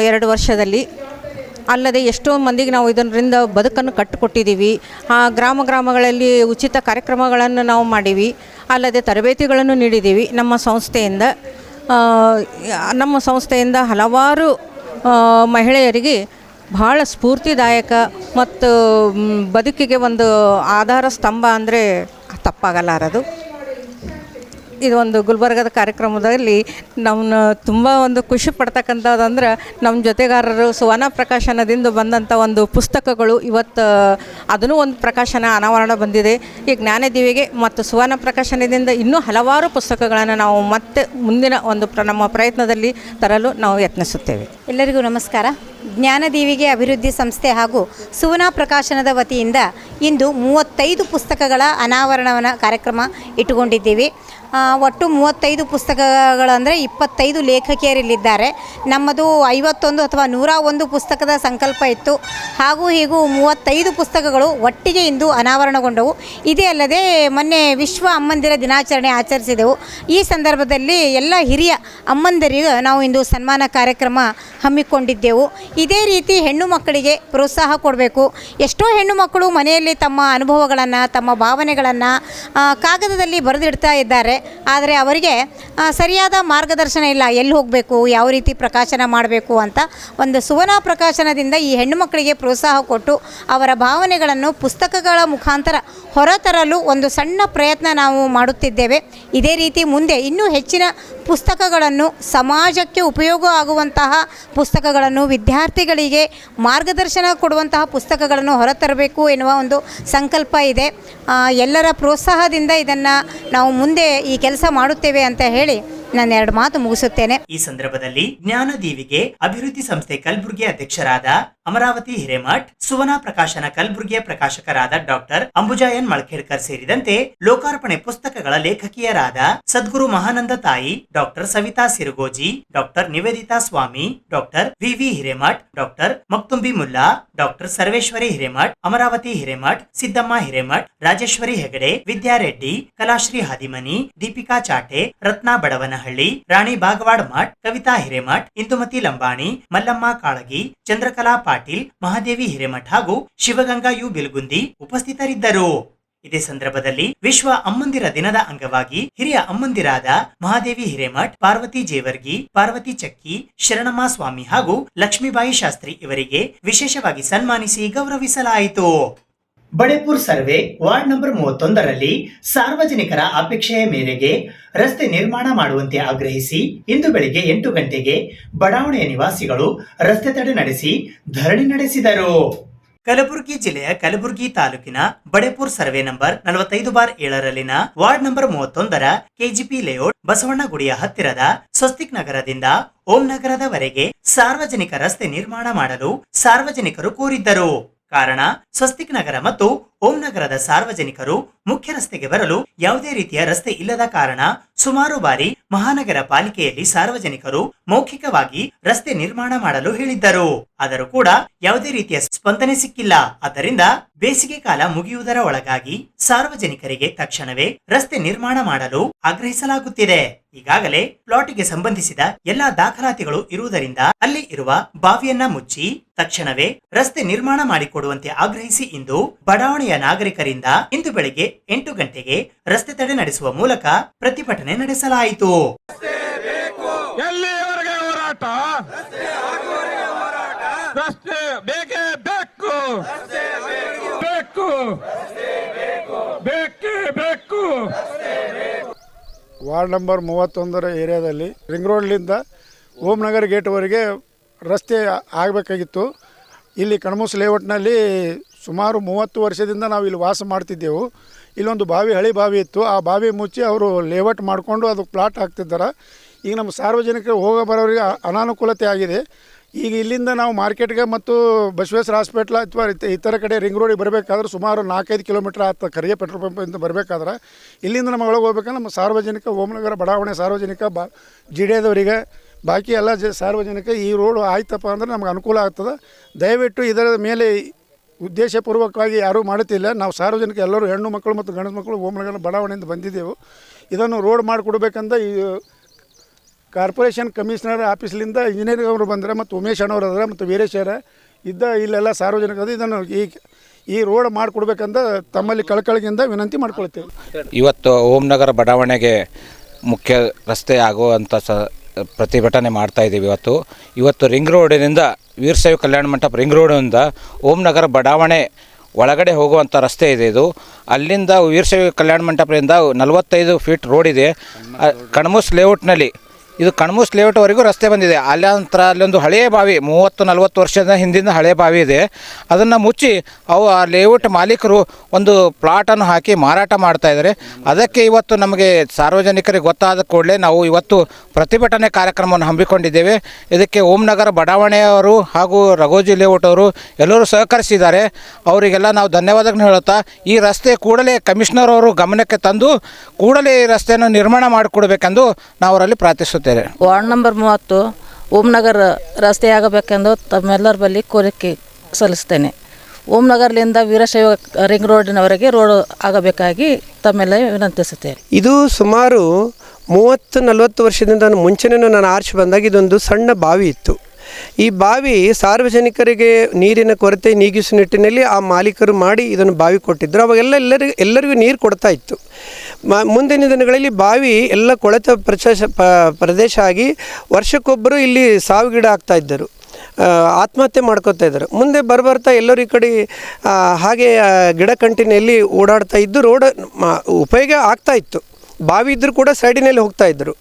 2 ವರ್ಷದಲ್ಲಿ. ಅಲ್ಲದೆ ಎಷ್ಟೋ ಮಂದಿಗೆ ನಾವು ಇದರಿಂದ ಬದುಕನ್ನು ಕಟ್ಟಿಕೊಟ್ಟಿದ್ದೀವಿ. ಗ್ರಾಮಗಳಲ್ಲಿ ಉಚಿತ ಕಾರ್ಯಕ್ರಮಗಳನ್ನು ನಾವು ಮಾಡೀವಿ, ಅಲ್ಲದೆ ತರಬೇತಿಗಳನ್ನು ನೀಡಿದ್ದೀವಿ. ನಮ್ಮ ಸಂಸ್ಥೆಯಿಂದ ಹಲವಾರು ಮಹಿಳೆಯರಿಗೆ ಭಾಳ ಸ್ಫೂರ್ತಿದಾಯಕ ಮತ್ತು ಬದುಕಿಗೆ ಒಂದು ಆಧಾರ ಸ್ತಂಭ ಅಂದರೆ ತಪ್ಪಾಗಲಾರದು. ಇದು ಒಂದು ಗುಲ್ಬರ್ಗದ ಕಾರ್ಯಕ್ರಮದಲ್ಲಿ ನಮ್ಮನ್ನ ತುಂಬ ಒಂದು ಖುಷಿ ಪಡ್ತಕ್ಕಂಥದ್ದಂದ್ರೆ ನಮ್ಮ ಜೊತೆಗಾರರು ಸುವರ್ಣ ಪ್ರಕಾಶನದಿಂದ ಬಂದಂಥ ಒಂದು ಪುಸ್ತಕಗಳು ಇವತ್ತು ಅದನ್ನು ಒಂದು ಪ್ರಕಾಶನ ಅನಾವರಣ ಬಂದಿದೆ. ಈ ಜ್ಞಾನದೀವಿಗೆ ಮತ್ತು ಸುವರ್ಣ ಪ್ರಕಾಶನದಿಂದ ಇನ್ನೂ ಹಲವಾರು ಪುಸ್ತಕಗಳನ್ನು ನಾವು ಮತ್ತೆ ಮುಂದಿನ ಒಂದು ನಮ್ಮ ಪ್ರಯತ್ನದಲ್ಲಿ ತರಲು ನಾವು ಯತ್ನಿಸುತ್ತೇವೆ. ಎಲ್ಲರಿಗೂ ನಮಸ್ಕಾರ. ಜ್ಞಾನದೀವಿಗೆ ಅಭಿವೃದ್ಧಿ ಸಂಸ್ಥೆ ಹಾಗೂ ಸುವರ್ಣ ಪ್ರಕಾಶನದ ವತಿಯಿಂದ ಇಂದು 35 ಪುಸ್ತಕಗಳ ಅನಾವರಣವನ್ನು ಕಾರ್ಯಕ್ರಮ ಇಟ್ಟುಕೊಂಡಿದ್ದೀವಿ. ಒಟ್ಟು 35 ಪುಸ್ತಕಗಳಂದರೆ 25 ಲೇಖಕಿಯರಿಲ್ಲಿದ್ದಾರೆ. ನಮ್ಮದು 51 ಅಥವಾ 101 ಪುಸ್ತಕದ ಸಂಕಲ್ಪ ಇತ್ತು. ಹಾಗೂ ಹೀಗೂ 35 ಪುಸ್ತಕಗಳು ಒಟ್ಟಿಗೆ ಇಂದು ಅನಾವರಣಗೊಂಡವು. ಇದೇ ಅಲ್ಲದೆ ಮೊನ್ನೆ ವಿಶ್ವ ಅಮ್ಮಂದಿರ ದಿನಾಚರಣೆ ಆಚರಿಸಿದೆವು. ಈ ಸಂದರ್ಭದಲ್ಲಿ ಎಲ್ಲ ಹಿರಿಯ ಅಮ್ಮಂದಿರಿಗೆ ನಾವು ಇಂದು ಸನ್ಮಾನ ಕಾರ್ಯಕ್ರಮ ಹಮ್ಮಿಕೊಂಡಿದ್ದೆವು. ಇದೇ ರೀತಿ ಹೆಣ್ಣು ಮಕ್ಕಳಿಗೆ ಪ್ರೋತ್ಸಾಹ ಕೊಡಬೇಕು. ಎಷ್ಟೋ ಹೆಣ್ಣು ಮಕ್ಕಳು ಮನೆಯಲ್ಲಿ ತಮ್ಮ ಅನುಭವಗಳನ್ನು, ತಮ್ಮ ಭಾವನೆಗಳನ್ನು ಕಾಗದದಲ್ಲಿ ಬರೆದಿಡ್ತಾ ಇದ್ದಾರೆ. ಆದರೆ ಅವರಿಗೆ ಸರಿಯಾದ ಮಾರ್ಗದರ್ಶನ ಇಲ್ಲ, ಎಲ್ಲಿ ಹೋಗಬೇಕು, ಯಾವ ರೀತಿ ಪ್ರಕಾಶನ ಮಾಡಬೇಕು ಅಂತ. ಒಂದು ಸುವರ್ಣ ಪ್ರಕಾಶನದಿಂದ ಈ ಹೆಣ್ಣು ಮಕ್ಕಳಿಗೆ ಪ್ರೋತ್ಸಾಹ ಕೊಟ್ಟು ಅವರ ಭಾವನೆಗಳನ್ನು ಪುಸ್ತಕಗಳ ಮುಖಾಂತರ ಹೊರತರಲು ಒಂದು ಸಣ್ಣ ಪ್ರಯತ್ನ ನಾವು ಮಾಡುತ್ತಿದ್ದೇವೆ. ಇದೇ ರೀತಿ ಮುಂದೆ ಇನ್ನೂ ಹೆಚ್ಚಿನ ಪುಸ್ತಕಗಳನ್ನು, ಸಮಾಜಕ್ಕೆ ಉಪಯೋಗ ಆಗುವಂತಹ ಪುಸ್ತಕಗಳನ್ನು, ವಿದ್ಯಾರ್ಥಿಗಳಿಗೆ ಮಾರ್ಗದರ್ಶನ ಕೊಡುವಂತಹ ಪುಸ್ತಕಗಳನ್ನು ಹೊರತರಬೇಕು ಎನ್ನುವ ಒಂದು ಸಂಕಲ್ಪ ಇದೆ. ಎಲ್ಲರ ಪ್ರೋತ್ಸಾಹದಿಂದ ಇದನ್ನು ನಾವು ಮುಂದೆ ಈ ಕೆಲಸ ಮಾಡುತ್ತೇವೆ ಅಂತ ಹೇಳಿ ನಾನು 2 ಮಾತು ಮುಗಿಸುತ್ತೇನೆ. ಈ ಸಂದರ್ಭದಲ್ಲಿ ಜ್ಞಾನದೀವಿಗೆ ಅಭಿವೃದ್ಧಿ ಸಂಸ್ಥೆ ಕಲಬುರಗಿ ಅಧ್ಯಕ್ಷರಾದ ಅಮರಾವತಿ ಹಿರೇಮಠ್, ಸುವರ್ಣ ಪ್ರಕಾಶನ ಕಲಬುರಗಿಯ ಪ್ರಕಾಶಕರಾದ ಡಾಕ್ಟರ್ ಅಂಬುಜಾ ಎನ್ ಮಳಖೇಡ್ಕರ್ ಸೇರಿದಂತೆ ಲೋಕಾರ್ಪಣೆ ಪುಸ್ತಕಗಳ ಲೇಖಕಿಯರಾದ ಸದ್ಗುರು ಮಹಾನಂದ ತಾಯಿ, doctor Savita Sirugoji, doctor Nivedita Swami, doctor V Hiremath, doctor Maktumbi Mulla, doctor Sarveshwari Hiremath, Amaravati Hiremath, Siddamma Hiremath, Rajeshwari Hegde, Vidya Reddy, Kalashri Hadimani, Deepika Chate, Ratna Badavanahalli, Rani Bagawad Math, Kavita Hiremath, Indumati Lambani, Mallamma Kalagi, Chandrakala Patil, Mahadevi Hiremath ಹಾಗೂ ಶಿವಗಂಗಾ ಯು ಬಿಲ್ಗುಂದಿ ಉಪಸ್ಥಿತರಿದ್ದರು. ಇದೇ ಸಂದರ್ಭದಲ್ಲಿ ವಿಶ್ವ ಅಮ್ಮಂದಿರ ದಿನದ ಅಂಗವಾಗಿ ಹಿರಿಯ ಅಮ್ಮಂದಿರಾದ ಮಹಾದೇವಿ ಹಿರೇಮಠ್, ಪಾರ್ವತಿ ಜೇವರ್ಗಿ, ಪಾರ್ವತಿ ಚಕ್ಕಿ, ಶರಣಮ್ಮ ಸ್ವಾಮಿ ಹಾಗೂ ಲಕ್ಷ್ಮೀಬಾಯಿ ಶಾಸ್ತ್ರಿ ಇವರಿಗೆ ವಿಶೇಷವಾಗಿ ಸನ್ಮಾನಿಸಿ ಗೌರವಿಸಲಾಯಿತು. ಬಡೇಪುರ್ ಸರ್ವೆ ವಾರ್ಡ್ ನಂಬರ್ 31ರಲ್ಲಿ ಸಾರ್ವಜನಿಕರ ಅಪೇಕ್ಷೆಯ ಮೇರೆಗೆ ರಸ್ತೆ ನಿರ್ಮಾಣ ಮಾಡುವಂತೆ ಆಗ್ರಹಿಸಿ ಇಂದು ಬೆಳಿಗ್ಗೆ 8 ಗಂಟೆಗೆ ಬಡಾವಣೆಯ ನಿವಾಸಿಗಳು ರಸ್ತೆ ತಡೆ ನಡೆಸಿ ಧರಣಿ ನಡೆಸಿದರು. ಕಲಬುರಗಿ ಜಿಲ್ಲೆಯ ಕಲಬುರಗಿ ತಾಲೂಕಿನ ಬಡೇಪುರ್ ಸರ್ವೆ ನಂಬರ್ 45/7ರಲ್ಲಿನ ವಾರ್ಡ್ ನಂಬರ್ 31ರ ಕೆಜಿಪಿ ಲೇಔಟ್ ಬಸವಣ್ಣಗುಡಿಯ ಹತ್ತಿರದ ಸ್ವಸ್ತಿಕ್ ನಗರದಿಂದ ಓಂ ನಗರದವರೆಗೆ ಸಾರ್ವಜನಿಕ ರಸ್ತೆ ನಿರ್ಮಾಣ ಮಾಡಲು ಸಾರ್ವಜನಿಕರು ಕೋರಿದ್ದರು. ಕಾರಣ ಸ್ವಸ್ತಿಕ್ ನಗರ ಮತ್ತು ಓಂ ನಗರದ ಸಾರ್ವಜನಿಕರು ಮುಖ್ಯ ರಸ್ತೆಗೆ ಬರಲು ಯಾವುದೇ ರೀತಿಯ ರಸ್ತೆ ಇಲ್ಲದ ಕಾರಣ ಸುಮಾರು ಬಾರಿ ಮಹಾನಗರ ಪಾಲಿಕೆಯಲ್ಲಿ ಸಾರ್ವಜನಿಕರು ಮೌಖಿಕವಾಗಿ ರಸ್ತೆ ನಿರ್ಮಾಣ ಮಾಡಲು ಹೇಳಿದ್ದರು. ಆದರೂ ಕೂಡ ಯಾವುದೇ ರೀತಿಯ ಸ್ಪಂದನೆ ಸಿಕ್ಕಿಲ್ಲ. ಆದ್ದರಿಂದ ಬೇಸಿಗೆ ಕಾಲ ಮುಗಿಯುವುದರ ಒಳಗಾಗಿ ಸಾರ್ವಜನಿಕರಿಗೆ ತಕ್ಷಣವೇ ರಸ್ತೆ ನಿರ್ಮಾಣ ಮಾಡಲು ಆಗ್ರಹಿಸಲಾಗುತ್ತಿದೆ. ಈಗಾಗಲೇ ಪ್ಲಾಟ್ಗೆ ಸಂಬಂಧಿಸಿದ ಎಲ್ಲಾ ದಾಖಲಾತಿಗಳು ಇರುವುದರಿಂದ ಅಲ್ಲಿ ಇರುವ ಬಾವಿಯನ್ನ ಮುಚ್ಚಿ ತಕ್ಷಣವೇ ರಸ್ತೆ ನಿರ್ಮಾಣ ಮಾಡಿಕೊಡುವಂತೆ ಆಗ್ರಹಿಸಿ ಇಂದು ಬಡಾವಣೆಯ ನಾಗರಿಕರಿಂದ ಇಂದು ಬೆಳಿಗ್ಗೆ 8 ಗಂಟೆಗೆ ರಸ್ತೆ ತಡೆ ನಡೆಸುವ ಮೂಲಕ ಪ್ರತಿಭಟನೆ ನಡೆಸಲಾಯಿತು. ಎಲ್ಲಿಯವರೆಗೆ ಹೋರಾಟ? ರಸ್ತೆ ಬೇಕೇ ಬೇಕು, ಬೇಕು, ಬೇಕೇ ಬೇಕು. ವಾರ್ಡ್ ನಂಬರ್ 31 ಏರಿಯಾದಲ್ಲಿ ರಿಂಗ್ ರೋಡ್ಲಿಂದ ಓಂ ನಗರ್ ಗೇಟ್ವರೆಗೆ ರಸ್ತೆ ಆಗಬೇಕಾಗಿತ್ತು. ಇಲ್ಲಿ ಕಣಮೂಸ್ ಲೇಔಟ್ನಲ್ಲಿ ಸುಮಾರು 30 ವರ್ಷದಿಂದ ನಾವು ಇಲ್ಲಿ ವಾಸ ಮಾಡ್ತಿದ್ದೆವು. ಇಲ್ಲೊಂದು ಬಾವಿ, ಹಳಿ ಬಾವಿ ಇತ್ತು. ಆ ಬಾವಿ ಮುಚ್ಚಿ ಅವರು ಲೇಔಟ್ ಮಾಡಿಕೊಂಡು ಅದು ಪ್ಲಾಟ್ ಹಾಕ್ತಿದ್ದಾರೆ. ಈಗ ನಮ್ಮ ಸಾರ್ವಜನಿಕರು ಹೋಗೋ ಬರೋರಿಗೆ ಅನಾನುಕೂಲತೆ ಆಗಿದೆ. ಈಗ ಇಲ್ಲಿಂದ ನಾವು ಮಾರ್ಕೆಟ್ಗೆ ಮತ್ತು ಬಸವೇಶ್ವರ ಹಾಸ್ಪಿಟ್ಲ್ ಅಥವಾ ಇತರ ಕಡೆ ರಿಂಗ್ ರೋಡಿಗೆ ಬರಬೇಕಾದ್ರೆ ಸುಮಾರು 4-5 ಕಿಲೋಮೀಟ್ರ್ ಆಗ್ತದೆ. ಕರಿಯ ಪೆಟ್ರೋಲ್ ಪಂಪಿಂದ ಬರಬೇಕಾದ್ರೆ ಇಲ್ಲಿಂದ ನಮ್ಮ ಒಳಗೆ ಹೋಗ್ಬೇಕಂದ್ರೆ ನಮ್ಮ ಸಾರ್ವಜನಿಕ ಓಂನಗರ ಬಡಾವಣೆ ಸಾರ್ವಜನಿಕ ಜಿಡಿಯದವರಿಗೆ ಬಾಕಿ ಎಲ್ಲ ಸಾರ್ವಜನಿಕ ಈ ರೋಡು ಆಯ್ತಪ್ಪ ಅಂದ್ರೆ ನಮ್ಗೆ ಅನುಕೂಲ ಆಗ್ತದೆ. ದಯವಿಟ್ಟು ಇದರ ಮೇಲೆ ಉದ್ದೇಶಪೂರ್ವಕವಾಗಿ ಯಾರೂ ಮಾಡುತ್ತಿಲ್ಲ. ನಾವು ಸಾರ್ವಜನಿಕ ಎಲ್ಲರೂ ಹೆಣ್ಣು ಮಕ್ಕಳು ಮತ್ತು ಗಂಡು ಮಕ್ಕಳು ಓಂನಗರ ಬಡಾವಣೆಯಿಂದ ಬಂದಿದ್ದೆವು. ಇದನ್ನು ರೋಡ್ ಮಾಡಿಕೊಡ್ಬೇಕಂತ ಈ ಕಾರ್ಪೊರೇಷನ್ ಕಮಿಷನರ್ ಆಫೀಸ್ಲಿಂದ ಇಂಜಿನಿಯರಿಂಗ್ ಅವರು ಬಂದರೆ ಮತ್ತು ಉಮೇಶ್ ಅಣ್ಣವ್ರು ಅದರ ಮತ್ತು ವೀರೇಶ್ವರ ಇದ್ದ ಇಲ್ಲೆಲ್ಲ ಸಾರ್ವಜನಿಕರು ಇದನ್ನು ಈ ರೋಡ್ ಮಾಡಿಕೊಡ್ಬೇಕಂತ ತಮ್ಮಲ್ಲಿ ಕಳಕಳಿಯಿಂದ ವಿನಂತಿ ಮಾಡ್ಕೊಳ್ತೇವೆ. ಇವತ್ತು ಓಂ ನಗರ ಬಡಾವಣೆಗೆ ಮುಖ್ಯ ರಸ್ತೆ ಆಗುವಂಥ ಪ್ರತಿಭಟನೆ ಮಾಡ್ತಾಯಿದ್ದೀವಿ. ಇವತ್ತು ರಿಂಗ್ ರೋಡಿನಿಂದ ವೀರಶೈವ ಕಲ್ಯಾಣ ಮಂಟಪ ರಿಂಗ್ ರೋಡಿನಿಂದ ಓಂ ನಗರ ಬಡಾವಣೆ ಒಳಗಡೆ ಹೋಗುವಂಥ ರಸ್ತೆ ಇದೆ. ಇದು ಅಲ್ಲಿಂದ ವೀರಶೈವ ಕಲ್ಯಾಣ ಮಂಟಪದಿಂದ 45 ಫೀಟ್ ರೋಡ್ ಇದೆ. ಕಣಮೂಸ್ ಲೇಔಟ್ನಲ್ಲಿ ಇದು ಕಣಮೂಸ್ ಲೇಔಟ್ವರೆಗೂ ರಸ್ತೆ ಬಂದಿದೆ. ಅಲ್ಲೊಂದು ಹಳೆಯ ಬಾವಿ 30-40 ವರ್ಷದ ಹಿಂದಿನ ಹಳೆಯ ಬಾವಿ ಇದೆ. ಅದನ್ನು ಮುಚ್ಚಿ ಆ ಲೇಔಟ್ ಮಾಲೀಕರು ಒಂದು ಪ್ಲಾಟನ್ನು ಹಾಕಿ ಮಾರಾಟ ಮಾಡ್ತಾಯಿದ್ದಾರೆ. ಅದಕ್ಕೆ ಇವತ್ತು ನಮಗೆ ಸಾರ್ವಜನಿಕರಿಗೆ ಗೊತ್ತಾದ ಕೂಡಲೇ ನಾವು ಇವತ್ತು ಪ್ರತಿಭಟನೆ ಕಾರ್ಯಕ್ರಮವನ್ನು ಹಮ್ಮಿಕೊಂಡಿದ್ದೇವೆ. ಇದಕ್ಕೆ ಓಂ ನಗರ ಬಡಾವಣೆಯವರು ಹಾಗೂ ರಘೋಜಿ ಲೇಔಟ್ ಅವರು ಎಲ್ಲರೂ ಸಹಕರಿಸಿದ್ದಾರೆ. ಅವರಿಗೆಲ್ಲ ನಾವು ಧನ್ಯವಾದಗಳನ್ನು ಹೇಳುತ್ತಾ ಈ ರಸ್ತೆ ಕೂಡಲೇ ಕಮಿಷನರ್ ಅವರು ಗಮನಕ್ಕೆ ತಂದು ಕೂಡಲೇ ಈ ರಸ್ತೆಯನ್ನು ನಿರ್ಮಾಣ ಮಾಡಿಕೊಡಬೇಕೆಂದು ನಾವು ಅವರಲ್ಲಿ ಪ್ರಾರ್ಥಿಸುತ್ತೇವೆ. ವಾರ್ಡ್ ನಂಬರ್ 30 ಓಂ ನಗರ ರಸ್ತೆ ಆಗಬೇಕೆಂದು ತಮ್ಮೆಲ್ಲರ ಬಳಿ ಕೋರಿಕೆ ಸಲ್ಲಿಸ್ತೇನೆ. ಓಂ ನಗರದಿಂದ ವೀರಶೈವ ರಿಂಗ್ ರೋಡಿನವರೆಗೆ ರೋಡ್ ಆಗಬೇಕಾಗಿ ತಮ್ಮೆಲ್ಲ ವಿನಂತಿಸುತ್ತೇನೆ. ಇದು ಸುಮಾರು 30-40 ವರ್ಷದಿಂದ ಮುಂಚೆನೇ ನಾನು ಆರ್ಚ್ ಬಂದಾಗ ಇದೊಂದು ಸಣ್ಣ ಬಾವಿ ಇತ್ತು. ಈ ಬಾವಿ ಸಾರ್ವಜನಿಕರಿಗೆ ನೀರಿನ ಕೊರತೆ ನೀಗಿಸುವ ನಿಟ್ಟಿನಲ್ಲಿ ಆ ಮಾಲೀಕರು ಮಾಡಿ ಇದನ್ನು ಬಾವಿ ಕೊಟ್ಟಿದ್ದರು. ಅವಾಗೆಲ್ಲ ಎಲ್ಲರಿಗೂ ನೀರು ಕೊಡ್ತಾ ಇತ್ತು. ಮುಂದಿನ ದಿನಗಳಲ್ಲಿ ಬಾವಿ ಎಲ್ಲ ಕೊಳೆತ ಪ್ರದೇಶ ಆಗಿ ವರ್ಷಕ್ಕೊಬ್ಬರು ಇಲ್ಲಿ ಸಾವಿಗೀಡು ಆಗ್ತಾ ಇದ್ದರು, ಆತ್ಮಹತ್ಯೆ ಮಾಡ್ಕೋತಾ ಇದ್ದರು. ಮುಂದೆ ಬರ್ತಾ ಎಲ್ಲರೂ ಈ ಕಡೆ ಹಾಗೆ ಗಿಡ ಕಂಟಿನಲ್ಲಿ ಓಡಾಡ್ತಾ ಇದ್ದು ರೋಡ್ ಉಪಯೋಗ ಆಗ್ತಾ ಇತ್ತು. ಬಾವಿ ಇದ್ದರೂ ಕೂಡ ಸೈಡಿನಲ್ಲಿ ಹೋಗ್ತಾ ಇದ್ದರು.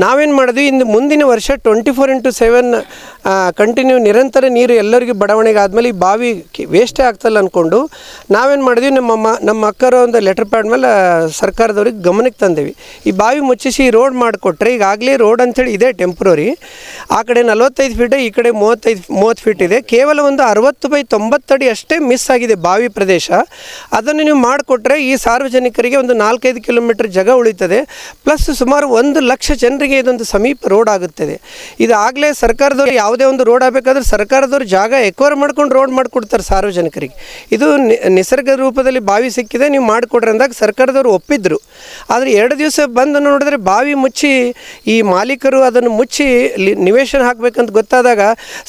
ನಾವೇನು ಮಾಡಿದ್ವಿ, ಇನ್ನು ಮುಂದಿನ ವರ್ಷ 24x7 ಕಂಟಿನ್ಯೂ ನಿರಂತರ ನೀರು ಎಲ್ಲರಿಗೂ ಬಡಾವಣೆಗೆ ಆದಮೇಲೆ ಈ ಬಾವಿ ವೇಸ್ಟೇ ಆಗ್ತಲ್ಲ ಅಂದ್ಕೊಂಡು ನಾವೇನು ಮಾಡಿದ್ವಿ, ನಮ್ಮ ಅಕ್ಕರ ಒಂದು ಲೆಟರ್ ಪ್ಯಾಡ್ ಮೇಲೆ ಸರ್ಕಾರದವ್ರಿಗೆ ಗಮನಕ್ಕೆ ತಂದೇವಿ. ಈ ಬಾವಿ ಮುಚ್ಚಿಸಿ ರೋಡ್ ಮಾಡಿಕೊಟ್ರೆ ಈಗಾಗಲೇ ರೋಡ್ ಅಂಥೇಳಿ ಇದೆ ಟೆಂಪ್ರರಿ. ಆ ಕಡೆ 45 ಫೀಟ್, ಈ ಕಡೆ 30 ಫೀಟ್ ಇದೆ. ಕೇವಲ ಒಂದು 60/90 ಅಡಿ ಅಷ್ಟೇ ಮಿಸ್ ಆಗಿದೆ ಬಾವಿ ಪ್ರದೇಶ. ಅದನ್ನು ನೀವು ಮಾಡಿಕೊಟ್ರೆ ಈ ಸಾರ್ವಜನಿಕರಿಗೆ ಒಂದು 4-5 ಕಿಲೋಮೀಟರ್ ಜಾಗ ಉಳಿತದೆ. ಪ್ಲಸ್ ಸುಮಾರು 1 ಲಕ್ಷ ಜನರಿಗೆ ಇದೊಂದು ಸಮೀಪ ರೋಡ್ ಆಗುತ್ತದೆ. ಇದಾಗಲೇ ಸರ್ಕಾರದವರು ಯಾವುದೇ ಒಂದು ರೋಡ್ ಆಗಬೇಕಾದ್ರೆ ಸರ್ಕಾರದವರು ಜಾಗ ಎಕ್ವೈರ್ ಮಾಡ್ಕೊಂಡು ರೋಡ್ ಮಾಡಿಕೊಡ್ತಾರೆ ಸಾರ್ವಜನಿಕರಿಗೆ. ಇದು ನಿಸರ್ಗ ರೂಪದಲ್ಲಿ ಬಾವಿ ಸಿಕ್ಕಿದೆ, ನೀವು ಮಾಡಿಕೊಡ್ರಿ ಅಂದಾಗ ಸರ್ಕಾರದವರು ಒಪ್ಪಿದ್ರು. ಆದರೆ 2 ದಿವಸ ಬಂದು ನೋಡಿದ್ರೆ ಬಾವಿ ಮುಚ್ಚಿ ಈ ಮಾಲೀಕರು ಅದನ್ನು ಮುಚ್ಚಿ ನಿವೇಶನ ಹಾಕಬೇಕಂತ ಗೊತ್ತಾದಾಗ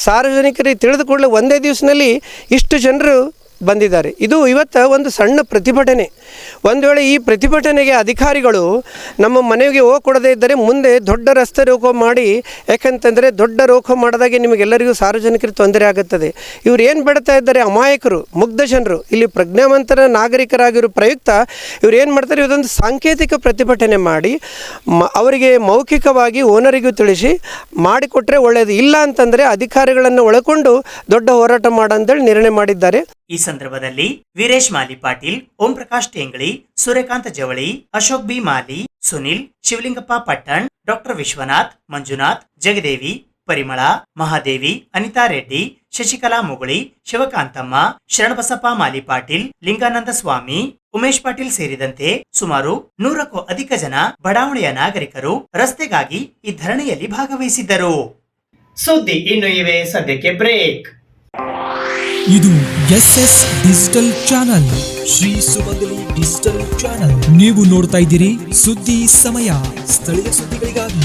ಸಾರ್ವಜನಿಕರಿಗೆ ತಿಳಿದು ಕೂಡಲೇ ಒಂದೇ ದಿವಸದಲ್ಲಿ ಇಷ್ಟು ಜನರು ಬಂದಿದ್ದಾರೆ. ಇದು ಇವತ್ತು ಒಂದು ಸಣ್ಣ ಪ್ರತಿಭಟನೆ. ಒಂದು ವೇಳೆ ಈ ಪ್ರತಿಭಟನೆಗೆ ಅಧಿಕಾರಿಗಳು ನಮ್ಮ ಮನೆಗೆ ಕೊಡದೇ ಇದ್ದರೆ ಮುಂದೆ ದೊಡ್ಡ ರಸ್ತೆ ರೋಕೋ ಮಾಡಿ, ಯಾಕಂತಂದರೆ ದೊಡ್ಡ ರೋಕೋ ಮಾಡಿದಾಗೆ ನಿಮಗೆಲ್ಲರಿಗೂ ಸಾರ್ವಜನಿಕರಿಗೆ ತೊಂದರೆ ಆಗುತ್ತದೆ. ಇವ್ರು ಏನು ಬಿಡ್ತಾ ಇದ್ದಾರೆ, ಅಮಾಯಕರು, ಮುಗ್ಧ ಜನರು, ಇಲ್ಲಿ ಪ್ರಜ್ಞಾವಂತರ ನಾಗರಿಕರಾಗಿರೋ ಪ್ರಯುಕ್ತ ಇವ್ರು ಏನು ಮಾಡ್ತಾರೆ, ಇದೊಂದು ಸಾಂಕೇತಿಕ ಪ್ರತಿಭಟನೆ ಮಾಡಿ ಅವರಿಗೆ ಮೌಖಿಕವಾಗಿ ಓನರಿಗೂ ತಿಳಿಸಿ ಮಾಡಿಕೊಟ್ರೆ ಒಳ್ಳೆಯದು. ಇಲ್ಲ ಅಂತಂದರೆ ಅಧಿಕಾರಿಗಳನ್ನು ಒಳಗೊಂಡು ದೊಡ್ಡ ಹೋರಾಟ ಮಾಡಂತೇಳಿ ನಿರ್ಣಯ ಮಾಡಿದ್ದಾರೆ. ಈ ಸಂದರ್ಭದಲ್ಲಿ ವೀರೇಶ್ ಮಾಲಿ ಪಾಟೀಲ್, ಓಂ ಪ್ರಕಾಶ್ ಟೇಂಗಳಿ, ಸೂರ್ಯಕಾಂತ ಜವಳಿ, ಅಶೋಕ್ ಬಿ ಮಾಲಿ, ಸುನಿಲ್, ಶಿವಲಿಂಗಪ್ಪ ಪಟ್ಟಣ್, ಡಾಕ್ಟರ್ ವಿಶ್ವನಾಥ್, ಮಂಜುನಾಥ್, ಜಗದೇವಿ, ಪರಿಮಳ, ಮಹಾದೇವಿ, ಅನಿತಾ ರೆಡ್ಡಿ, ಶಶಿಕಲಾ ಮುಗುಳಿ, ಶಿವಕಾಂತಮ್ಮ, ಶರಣಬಸಪ್ಪ ಮಾಲಿ ಪಾಟೀಲ್, ಲಿಂಗಾನಂದ ಸ್ವಾಮಿ, ಉಮೇಶ್ ಪಾಟೀಲ್ ಸೇರಿದಂತೆ ಸುಮಾರು 100ಕ್ಕೂ ಅಧಿಕ ಜನ ಬಡಾವಣೆಯ ನಾಗರಿಕರು ರಸ್ತೆಗಾಗಿ ಈ ಧರಣಿಯಲ್ಲಿ ಭಾಗವಹಿಸಿದ್ದರು. ಸುದ್ದಿ ಇನ್ನು ಇವೆ, ಸದ್ಯಕ್ಕೆ ಬ್ರೇಕ್. ಇದು SS ಡಿಜಿಟಲ್ ಚಾನಲ್, ಶ್ರೀ ಸುಮಂಗಲಿ ಡಿಜಿಟಲ್ ಚಾನಲ್. ನೀವು ನೋಡ್ತಾ ಇದ್ದೀರಿ ಸುದ್ದಿ ಸಮಯ, ಸ್ಥಳೀಯ ಸುದ್ದಿಗಳಿಗಾಗಿ.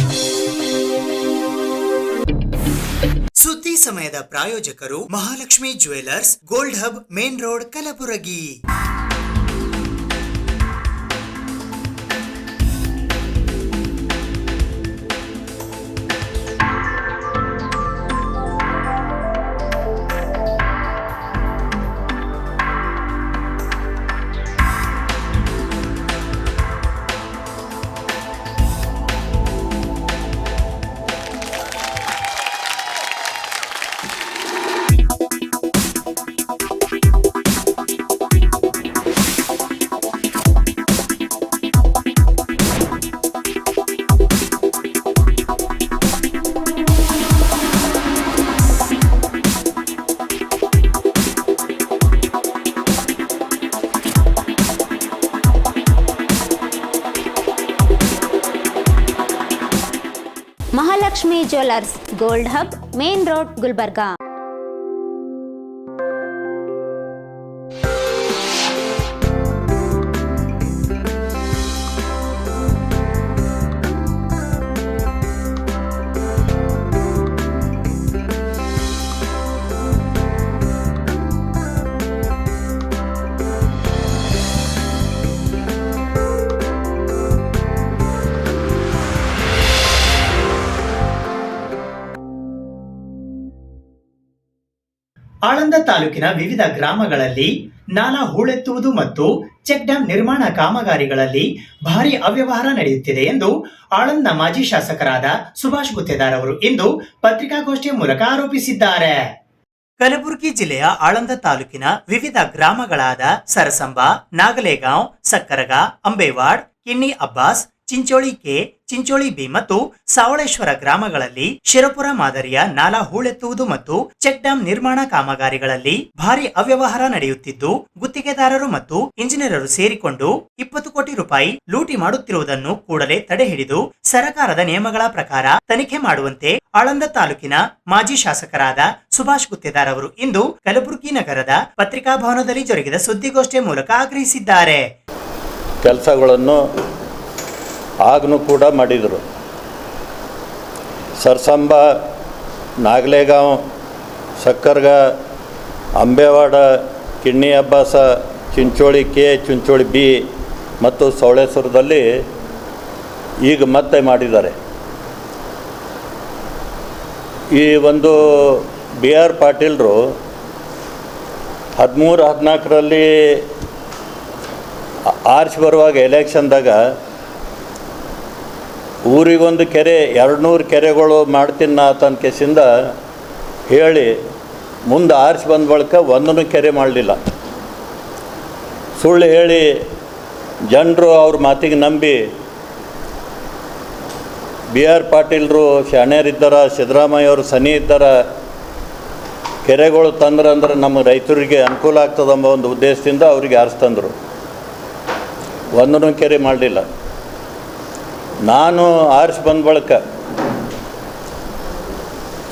ಸುದ್ದಿ ಸಮಯದ ಪ್ರಾಯೋಜಕರು Mahalakshmi jewellers, gold hub, main road, Kalaburagi. Mahalakshmi jewellers, gold hub, main road, Gulbarga. Aland ತಾಲೂಕಿನ ವಿವಿಧ ಗ್ರಾಮಗಳಲ್ಲಿ ನಾಲಾ ಹೂಳೆತ್ತುವುದು ಮತ್ತು ಚೆಕ್ ಡ್ಯಾಂ ನಿರ್ಮಾಣ ಕಾಮಗಾರಿಗಳಲ್ಲಿ ಭಾರಿ ಅವ್ಯವಹಾರ ನಡೆಯುತ್ತಿದೆ ಎಂದು ಆಳಂದ ಮಾಜಿ ಶಾಸಕರಾದ ಸುಭಾಷ್ ಗುತ್ತೇದಾರ್ ಅವರು ಇಂದು ಪತ್ರಿಕಾಗೋಷ್ಠಿಯ ಮೂಲಕ ಆರೋಪಿಸಿದ್ದಾರೆ. ಕಲಬುರಗಿ ಜಿಲ್ಲೆಯ ಆಳಂದ ತಾಲೂಕಿನ ವಿವಿಧ ಗ್ರಾಮಗಳಾದ ಸರಸಂಬ, ನಾಗಲೇಗಾಂವ್, ಸಕ್ಕರಗ, ಅಂಬೇವಾಡ್, ಕಿಣ್ಣಿ ಅಬ್ಬಾಸ್, ಚಿಂಚೋಳಿ ಕೆ, ಚಿಂಚೋಳಿ ಬಿ ಮತ್ತು ಸಾವಳೇಶ್ವರ ಗ್ರಾಮಗಳಲ್ಲಿ ಶಿರಪುರ ಮಾದರಿಯ ನಾಲಾ ಹೂಳೆತ್ತುವುದು ಮತ್ತು ಚೆಕ್ ಡ್ಯಾಂ ನಿರ್ಮಾಣ ಕಾಮಗಾರಿಗಳಲ್ಲಿ ಭಾರಿ ಅವ್ಯವಹಾರ ನಡೆಯುತ್ತಿದ್ದು, ಗುತ್ತಿಗೆದಾರರು ಮತ್ತು ಇಂಜಿನಿಯರರು ಸೇರಿಕೊಂಡು 20 ಕೋಟಿ ರೂಪಾಯಿ ಲೂಟಿ ಮಾಡುತ್ತಿರುವುದನ್ನು ಕೂಡಲೇ ತಡೆ ಹಿಡಿದು ಸರ್ಕಾರದ ನಿಯಮಗಳ ಪ್ರಕಾರ ತನಿಖೆ ಮಾಡುವಂತೆ ಆಳಂದ ತಾಲೂಕಿನ ಮಾಜಿ ಶಾಸಕರಾದ ಸುಭಾಷ್ ಗುತ್ತೇದಾರ್ ಅವರು ಇಂದು ಕಲಬುರಗಿ ನಗರದ ಪತ್ರಿಕಾ ಭವನದಲ್ಲಿ ಜರುಗಿದ ಸುದ್ದಿಗೋಷ್ಠಿಯ ಮೂಲಕ ಆಗ್ರಹಿಸಿದ್ದಾರೆ. ಕೆಲಸಗಳನ್ನು ಆಗನೂ ಕೂಡ ಮಾಡಿದರು. ಸರ್ಸಂಬ, ನಾಗಲೇಗಾಂವ್, ಸಕ್ಕರ್ಗ, ಅಂಬೇವಾಡ, ಕಿಣ್ಣಿ ಅಬ್ಬಾಸ, ಚಿಂಚೋಳಿ ಕೆ, ಚಿಂಚೋಳಿ ಬಿ ಮತ್ತು ಸವಳೇಶ್ವರದಲ್ಲಿ ಈಗ ಮತ್ತೆ ಮಾಡಿದ್ದಾರೆ. ಈ ಒಂದು BR ಪಾಟೀಲ್ರು 13-14ರಲ್ಲಿ ಆರ್ಚ್ ಬರುವಾಗ ಎಲೆಕ್ಷನ್ದಾಗ ಊರಿಗೊಂದು ಕೆರೆ 200 ಕೆರೆಗಳು ಮಾಡ್ತೀನಿ ನಾ ತನ್ನ ಕೆಸಿಂದ ಹೇಳಿ ಮುಂದೆ ಆರ್ಚ್ ಬಂದ ಬಳಿಕ ಒಂದೂ ಕೆರೆ ಮಾಡಲಿಲ್ಲ. ಸುಳ್ಳು ಹೇಳಿ ಜನರು ಅವ್ರ ಮಾತಿಗೆ ನಂಬಿ BR ಪಾಟೀಲ್ರು ಶಾಣ್ಯರಿದ್ದಾರ, ಸಿದ್ದರಾಮಯ್ಯವರು ಸನಿ ಇದ್ದಾರ, ಕೆರೆಗಳು ತಂದ್ರೆ ನಮ್ಮ ರೈತರಿಗೆ ಅನುಕೂಲ ಆಗ್ತದೆಂಬ ಒಂದು ಉದ್ದೇಶದಿಂದ ಅವರಿಗೆ ಆರಿಸ್ತಂದರು. ಒಂದೂ ಕೆರೆ ಮಾಡಲಿಲ್ಲ. ನಾನು ಆರಿಸಿ ಬಂದ ಬಳಿಕ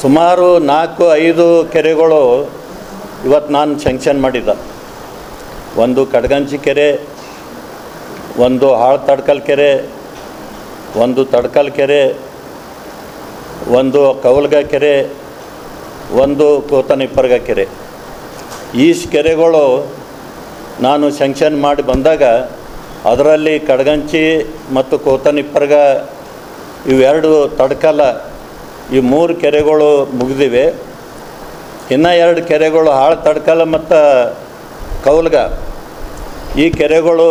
ಸುಮಾರು 4-5 ಕೆರೆಗಳು ಇವತ್ತು ನಾನು ಸ್ಯಾಂಕ್ಷನ್ ಮಾಡಿದ್ದ. ಒಂದು ಕಡಗಂಚಿ ಕೆರೆ, ಒಂದು ಹಾಳು ತಡ್ಕಲ್ ಕೆರೆ, ಒಂದು ತಡ್ಕಲ್ ಕೆರೆ, ಒಂದು ಕೌಲ್ಗ ಕೆರೆ, ಒಂದು ಕೋತನಿಪ್ಪರ್ಗ ಕೆರೆ. ಈ ಕೆರೆಗಳು ನಾನು ಸ್ಯಾಂಕ್ಷನ್ ಮಾಡಿ ಬಂದಾಗ ಅದರಲ್ಲಿ ಕಡಗಂಚಿ ಮತ್ತು ಕೋತನಿಪ್ಪರ್ಗ ಇವೆರಡು ತಡ್ಕಲ, ಈ 3 ಕೆರೆಗಳು ಮುಗಿದಿವೆ. ಇನ್ನು 2 ಕೆರೆಗಳು ಹಾಳು ತಡ್ಕಲ ಮತ್ತು ಕೌಲ್ಗ, ಈ ಕೆರೆಗಳು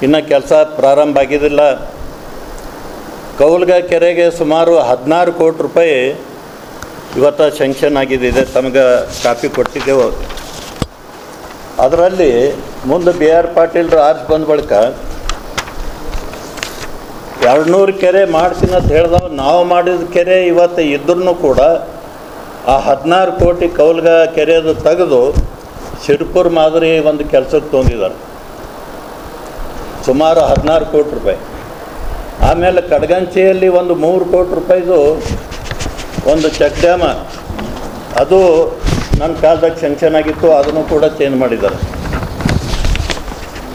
ಇನ್ನು ಕೆಲಸ ಪ್ರಾರಂಭ ಆಗಿದ್ದಿಲ್ಲ. ಕೌಲ್ಗ ಕೆರೆಗೆ ಸುಮಾರು 16 ಕೋಟಿ ರೂಪಾಯಿ ಇವತ್ತು ಸ್ಯಾಂಕ್ಷನ್ ಆಗಿದೆ. ತಮಗೆ ಕಾಪಿ ಕೊಟ್ಟಿದ್ದೆವು. ಅದರಲ್ಲಿ ಮುಂದೆ BR ಪಾಟೀಲ್ರು ಆರ್ಚ್ ಬಂದ ಬಳಿಕ 200 ಕೆರೆ ಮಾಡ್ತೀನಿ ಅಂತ ಹೇಳ್ದವ. ನಾವು ಮಾಡಿದ ಕೆರೆ ಇವತ್ತು ಇದ್ರೂ ಕೂಡ ಆ 16 ಕೋಟಿ ಕೌಲ್ಗ ಕೆರೆಯದು ತೆಗೆದು ಶಿರ್ಪುರ್ ಮಾದರಿ ಒಂದು ಕೆಲಸಕ್ಕೆ ತೊಗೊಂಡಿದ್ದಾರೆ, ಸುಮಾರು 16 ಕೋಟಿ ರೂಪಾಯಿ. ಆಮೇಲೆ ಕಡಗಂಚಿಯಲ್ಲಿ ಒಂದು 3 ಕೋಟಿ ರೂಪಾಯಿದು ಒಂದು ಚೆಕ್ ಡ್ಯಾಮ, ಅದು ನನ್ನ ಕಾಲದಾಗ ಸ್ಯಾಂಕ್ಷನ್ ಆಗಿತ್ತು, ಅದನ್ನು ಕೂಡ ಚೇಂಜ್ ಮಾಡಿದ್ದಾರೆ.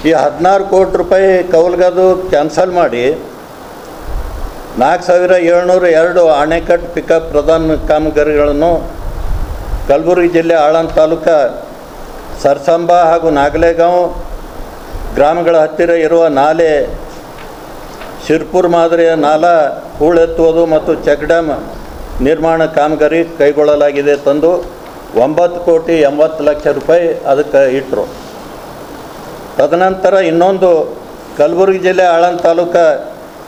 ಈ 16 ಕೋಟಿ ರೂಪಾಯಿ ಕೌಲ್ಗದು ಕ್ಯಾನ್ಸಲ್ ಮಾಡಿ 4702 ಅಣೆಕಟ್ಟು ಪಿಕಪ್ ಪ್ರಧಾನ ಕಾಮಗಾರಿಗಳನ್ನು ಕಲಬುರಗಿ ಜಿಲ್ಲೆ ಆಳಂದ ತಾಲೂಕು ಸರ್ಸಂಬ ಹಾಗೂ ನಾಗಲೇಗಾಂವ್ ಗ್ರಾಮಗಳ ಹತ್ತಿರ ಇರುವ ನಾಲೆ, ಶಿರ್ಪುರ್ ಮಾದರಿಯ ನಾಲಾ ಹೂಳೆತ್ತುವುದು ಮತ್ತು ಚೆಕ್ ಡ್ಯಾಮ್ ನಿರ್ಮಾಣ ಕಾಮಗಾರಿ ಕೈಗೊಳ್ಳಲಾಗಿದೆ ತಂದು 9,80,00,000 ರೂಪಾಯಿ ಅದಕ್ಕೆ ಇಟ್ಟರು. ತದನಂತರ ಇನ್ನೊಂದು ಕಲಬುರಗಿ ಜಿಲ್ಲೆ ಆಳಂದ ತಾಲೂಕು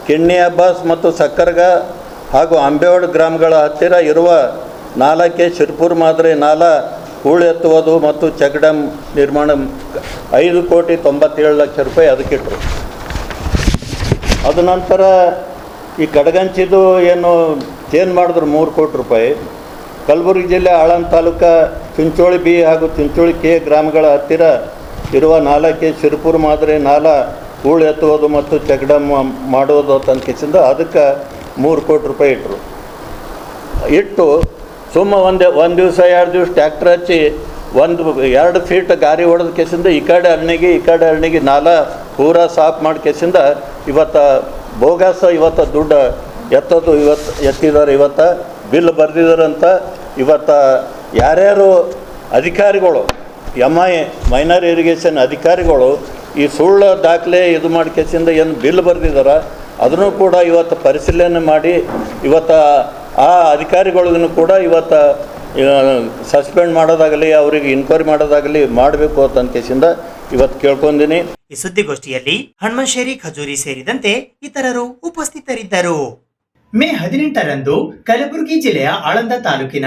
ಕಿಣ್ಣಿ ಅಬ್ಬಾಸ್ ಮತ್ತು ಸಕ್ಕರ್ಗ ಹಾಗೂ ಅಂಬೇವಾಡ ಗ್ರಾಮಗಳ ಹತ್ತಿರ ಇರುವ ನಾಲಕ್ಕೆ ಶಿರ್ಪುರ್ ಮಾದರಿ ನಾಲಾ ಹೂಳೆತ್ತುವುದು ಮತ್ತು ಚೆಕ್ ಡ್ಯಾಮ್ ನಿರ್ಮಾಣ 5,97,00,000 ರೂಪಾಯಿ ಅದಕ್ಕಿಟ್ಟರು. ಅದು ನಂತರ ಈ ಕಡಗಂಚಿದು ಏನು ಚೇಂಜ್ ಮಾಡಿದ್ರು 3 ಕೋಟಿ ರೂಪಾಯಿ. ಕಲಬುರಗಿ ಜಿಲ್ಲೆ ಆಳಂದ ತಾಲೂಕು ಚುಂಚೋಳಿ ಬಿ ಹಾಗೂ ಚುಂಚೋಳಿ ಕೆ ಗ್ರಾಮಗಳ ಹತ್ತಿರ ಇರುವ ನಾಲಕ್ಕೆ ಶಿರ್ಪುರ್ ಮಾದರಿ ನಾಲಾ ಹೂಳು ಎತ್ತುವುದು ಮತ್ತು ಚೆಕ್ ಡ್ಯಾಮ್ ಮಾಡುವುದು ತನಕಿಸಿಂದ ಅದಕ್ಕೆ 3 ಕೋಟಿ ರೂಪಾಯಿ ಇಟ್ಟು ಸುಮ್ಮ ಒಂದು ದಿವಸ 2 ದಿವಸ ಟ್ಯಾಕ್ಟ್ರ್ ಹಚ್ಚಿ 1-2 ಫೀಟ್ ಗಾರಿ ಹೊಡೆದ ಕೆಸಿಂದ ಈ ಕಡೆ ಅರಣಿಗೆ ನಾಲಾ ಪೂರಾ ಸಾಫ್ ಮಾಡಿ ಕೆಸಿಂದ ಇವತ್ತು ಬೋಗಾಸ ಇವತ್ತು ದುಡ್ಡು ಎತ್ತಿದ್ದಾರೆ, ಇವತ್ತು ಬಿಲ್ ಬರೆದಿದ್ದಾರಂತ. ಇವತ್ತು ಯಾರ್ಯಾರು ಅಧಿಕಾರಿಗಳು MI ಮೈನರ್ ಇರಿಗೇಷನ್ ಅಧಿಕಾರಿಗಳು ಈ ಸುಳ್ಳು ದಾಖಲೆ ಇದು ಮಾಡಿ ಕೆಸಿಂದ ಏನು ಬಿಲ್ ಬರೆದಿದ್ದಾರೆ ಅದನ್ನು ಕೂಡ ಇವತ್ತು ಪರಿಶೀಲನೆ ಮಾಡಿ ಇವತ್ತು ಆ ಅಧಿಕಾರಿಗಳಿಗೂ ಕೂಡ ಇವತ್ತು ಸಸ್ಪೆಂಡ್ ಮಾಡೋದಾಗಲಿ ಅವರಿಗೆ ಇನ್ಕ್ವೈರಿ ಮಾಡೋದಾಗಲಿ ಮಾಡಬೇಕು ಅಂತ ಕೆಸಿಂದ ಇವತ್ತು ಕೇಳ್ಕೊಂದಿನಿ. ಈ ಸುದ್ದಿಗೋಷ್ಠಿಯಲ್ಲಿ ಹನುಮಂತೇರಿ ಖಜೂರಿ ಸೇರಿದಂತೆ ಇತರರು ಉಪಸ್ಥಿತರಿದ್ದರು. ಮೇ 18ರಂದು ಕಲಬುರಗಿ ಜಿಲ್ಲೆಯ ಆಳಂದ ತಾಲೂಕಿನ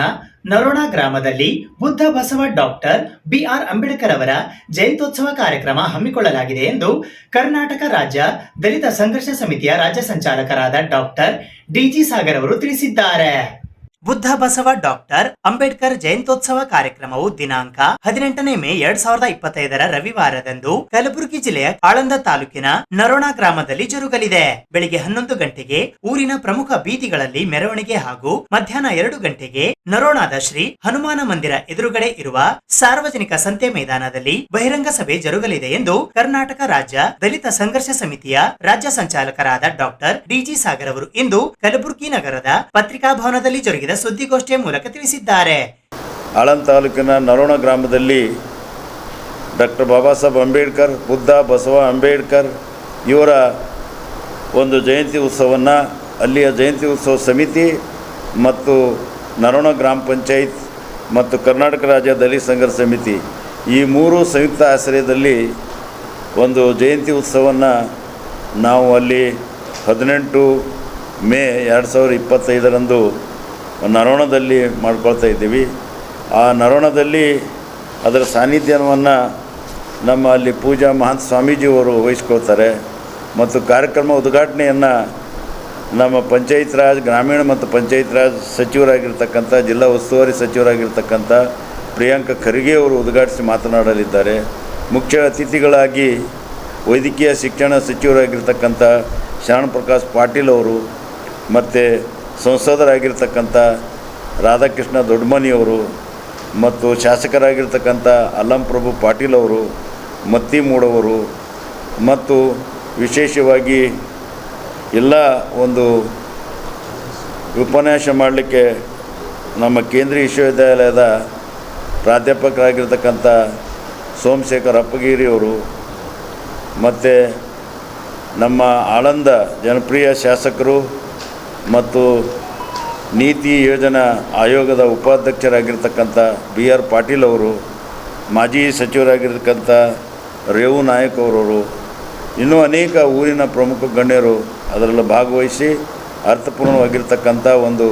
ನರೋಣ ಗ್ರಾಮದಲ್ಲಿ ಬುದ್ಧ ಬಸವ ಡಾಕ್ಟರ್ BR ಅಂಬೇಡ್ಕರ್ ಅವರ ಜಯಂತ್ಯೋತ್ಸವ ಕಾರ್ಯಕ್ರಮ ಹಮ್ಮಿಕೊಳ್ಳಲಾಗಿದೆ ಎಂದು ಕರ್ನಾಟಕ ರಾಜ್ಯ ದಲಿತ ಸಂಘರ್ಷ ಸಮಿತಿಯ ರಾಜ್ಯ ಸಂಚಾಲಕರಾದ ಡಾಕ್ಟರ್ DG ಸಾಗರ್ ಅವರು ತಿಳಿಸಿದ್ದಾರೆ. ಬುದ್ಧ ಬಸವ ಡಾಕ್ಟರ್ ಅಂಬೇಡ್ಕರ್ ಜಯಂತ್ಯೋತ್ಸವ ಕಾರ್ಯಕ್ರಮವು ದಿನಾಂಕ 18 ಮೇ 2025 ರವಿವಾರದಂದು ಕಲಬುರಗಿ ಜಿಲ್ಲೆಯ ಆಳಂದ ತಾಲೂಕಿನ ನರೋಣ ಗ್ರಾಮದಲ್ಲಿ ಜರುಗಲಿದೆ. ಬೆಳಿಗ್ಗೆ 11 ಗಂಟೆಗೆ ಊರಿನ ಪ್ರಮುಖ ಬೀದಿಗಳಲ್ಲಿ ಮೆರವಣಿಗೆ ಹಾಗೂ ಮಧ್ಯಾಹ್ನ 2 ಗಂಟೆಗೆ ನರೋಣಾದ ಶ್ರೀ ಹನುಮಾನ ಮಂದಿರ ಎದುರುಗಡೆ ಇರುವ ಸಾರ್ವಜನಿಕ ಸಂತೆ ಮೈದಾನದಲ್ಲಿ ಬಹಿರಂಗ ಸಭೆ ಜರುಗಲಿದೆ ಎಂದು ಕರ್ನಾಟಕ ರಾಜ್ಯ ದಲಿತ ಸಂಘರ್ಷ ಸಮಿತಿಯ ರಾಜ್ಯ ಸಂಚಾಲಕರಾದ ಡಾಕ್ಟರ್ DG ಸಾಗರ್ ಅವರು ಇಂದು ಕಲಬುರಗಿ ನಗರದ ಪತ್ರಿಕಾ ಭವನದಲ್ಲಿ ಜರುಗಿದ ಸುದ್ದಿಗೋಷ್ಠಿಯ ಮೂಲಕ ತಿಳಿಸಿದ್ದಾರೆ. ಆಳಂದ ತಾಲೂಕಿನ ನರೋಣ ಗ್ರಾಮದಲ್ಲಿ ಡಾಕ್ಟರ್ ಬಾಬಾ ಸಾಹೇಬ್ ಅಂಬೇಡ್ಕರ್, ಬುದ್ಧ ಬಸವ ಅಂಬೇಡ್ಕರ್ ಇವರ ಒಂದು ಜಯಂತಿ ಉತ್ಸವವನ್ನು ಅಲ್ಲಿಯ ಜಯಂತಿ ಉತ್ಸವ ಸಮಿತಿ ಮತ್ತು ನರೋಣ ಗ್ರಾಮ ಪಂಚಾಯತ್ ಮತ್ತು ಕರ್ನಾಟಕ ರಾಜ್ಯ ದಲಿತ ಸಂಘರ್ಷ ಸಮಿತಿ ಈ 3 ಸಂಯುಕ್ತ ಆಶ್ರಯದಲ್ಲಿ ಒಂದು ಜಯಂತಿ ಉತ್ಸವವನ್ನು ನಾವು ಅಲ್ಲಿ 18 ಮೇ 2025ರಂದು ನರೋಣದಲ್ಲಿ ಮಾಡ್ಕೊಳ್ತಾ ಇದ್ದೀವಿ. ಆ ನರೋಣದಲ್ಲಿ ಅದರ ಸಾನ್ನಿಧ್ಯವನ್ನು ನಮ್ಮ ಅಲ್ಲಿ ಪೂಜಾ ಮಹಂತ ಸ್ವಾಮೀಜಿಯವರು ವಹಿಸ್ಕೊಳ್ತಾರೆ ಮತ್ತು ಕಾರ್ಯಕ್ರಮ ಉದ್ಘಾಟನೆಯನ್ನು ನಮ್ಮ ಪಂಚಾಯತ್ ರಾಜ್ ಗ್ರಾಮೀಣ ಮತ್ತು ಪಂಚಾಯತ್ ರಾಜ್ ಸಚಿವರಾಗಿರ್ತಕ್ಕಂಥ ಜಿಲ್ಲಾ ಉಸ್ತುವಾರಿ ಸಚಿವರಾಗಿರ್ತಕ್ಕಂಥ ಪ್ರಿಯಾಂಕ ಖರ್ಗೆ ಅವರು ಉದ್ಘಾಟಿಸಿ ಮಾತನಾಡಲಿದ್ದಾರೆ. ಮುಖ್ಯ ಅತಿಥಿಗಳಾಗಿ ವೈದ್ಯಕೀಯ ಶಿಕ್ಷಣ ಸಚಿವರಾಗಿರ್ತಕ್ಕಂಥ ಶರಣಪ್ರಕಾಶ್ ಪಾಟೀಲ್ ಅವರು ಮತ್ತು ಸಂಸದರಾಗಿರ್ತಕ್ಕಂಥ ರಾಧಾಕೃಷ್ಣ ದೊಡ್ಡಮನಿಯವರು ಮತ್ತು ಶಾಸಕರಾಗಿರ್ತಕ್ಕಂಥ ಅಲ್ಲಂ ಪ್ರಭು ಪಾಟೀಲ್ ಅವರು, ಮತ್ತಿಮೂಡವರು ಮತ್ತು ವಿಶೇಷವಾಗಿ ಎಲ್ಲ ಒಂದು ಉಪನ್ಯಾಸ ಮಾಡಲಿಕ್ಕೆ ನಮ್ಮ ಕೇಂದ್ರೀಯ ವಿಶ್ವವಿದ್ಯಾಲಯದ ಪ್ರಾಧ್ಯಾಪಕರಾಗಿರ್ತಕ್ಕಂಥ ಸೋಮಶೇಖರ್ ಅಪ್ಪಗಿರಿಯವರು ಮತ್ತು ನಮ್ಮ ಆಳಂದ ಜನಪ್ರಿಯ ಶಾಸಕರು ಮತ್ತು ನೀತಿ ಯೋಜನಾ ಆಯೋಗದ ಉಪಾಧ್ಯಕ್ಷರಾಗಿರ್ತಕ್ಕಂಥ BR ಪಾಟೀಲ್ ಅವರು, ಮಾಜಿ ಸಚಿವರಾಗಿರ್ತಕ್ಕಂಥ ರೇವು ನಾಯಕ್ ಅವರವರು, ಇನ್ನೂ ಅನೇಕ ಊರಿನ ಪ್ರಮುಖ ಗಣ್ಯರು ಅದರಲ್ಲಿ ಭಾಗವಹಿಸಿ ಅರ್ಥಪೂರ್ಣವಾಗಿರ್ತಕ್ಕಂಥ ಒಂದು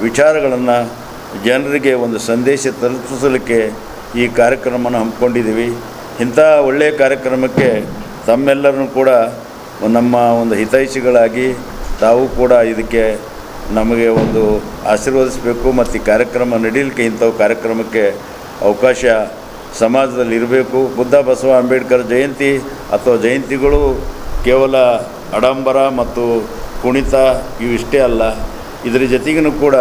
ವಿಚಾರಗಳನ್ನು ಜನರಿಗೆ ಒಂದು ಸಂದೇಶ ತಲುಪಿಸಲಿಕ್ಕೆ ಈ ಕಾರ್ಯಕ್ರಮನ ಹಮ್ಮಿಕೊಂಡಿದ್ದೀವಿ. ಇಂಥ ಒಳ್ಳೆಯ ಕಾರ್ಯಕ್ರಮಕ್ಕೆ ತಮ್ಮೆಲ್ಲರನ್ನು ಕೂಡ ನಮ್ಮ ಒಂದು ಹಿತೈಷಿಗಳಾಗಿ ತಾವು ಕೂಡ ಇದಕ್ಕೆ ನಮಗೆ ಒಂದು ಆಶೀರ್ವದಿಸಬೇಕು ಮತ್ತು ಈ ಕಾರ್ಯಕ್ರಮ ನಡೀಲಿಕ್ಕೆ ಇಂಥವು ಕಾರ್ಯಕ್ರಮಕ್ಕೆ ಅವಕಾಶ ಸಮಾಜದಲ್ಲಿ ಇರಬೇಕು. ಬುದ್ಧ ಬಸವ ಅಂಬೇಡ್ಕರ್ ಜಯಂತಿ ಅಥವಾ ಜಯಂತಿಗಳು ಕೇವಲ ಆಡಂಬರ ಮತ್ತು ಕುಣಿತ ಇವಿಷ್ಟೇ ಅಲ್ಲ, ಇದರ ಜೊತೆಗೂ ಕೂಡ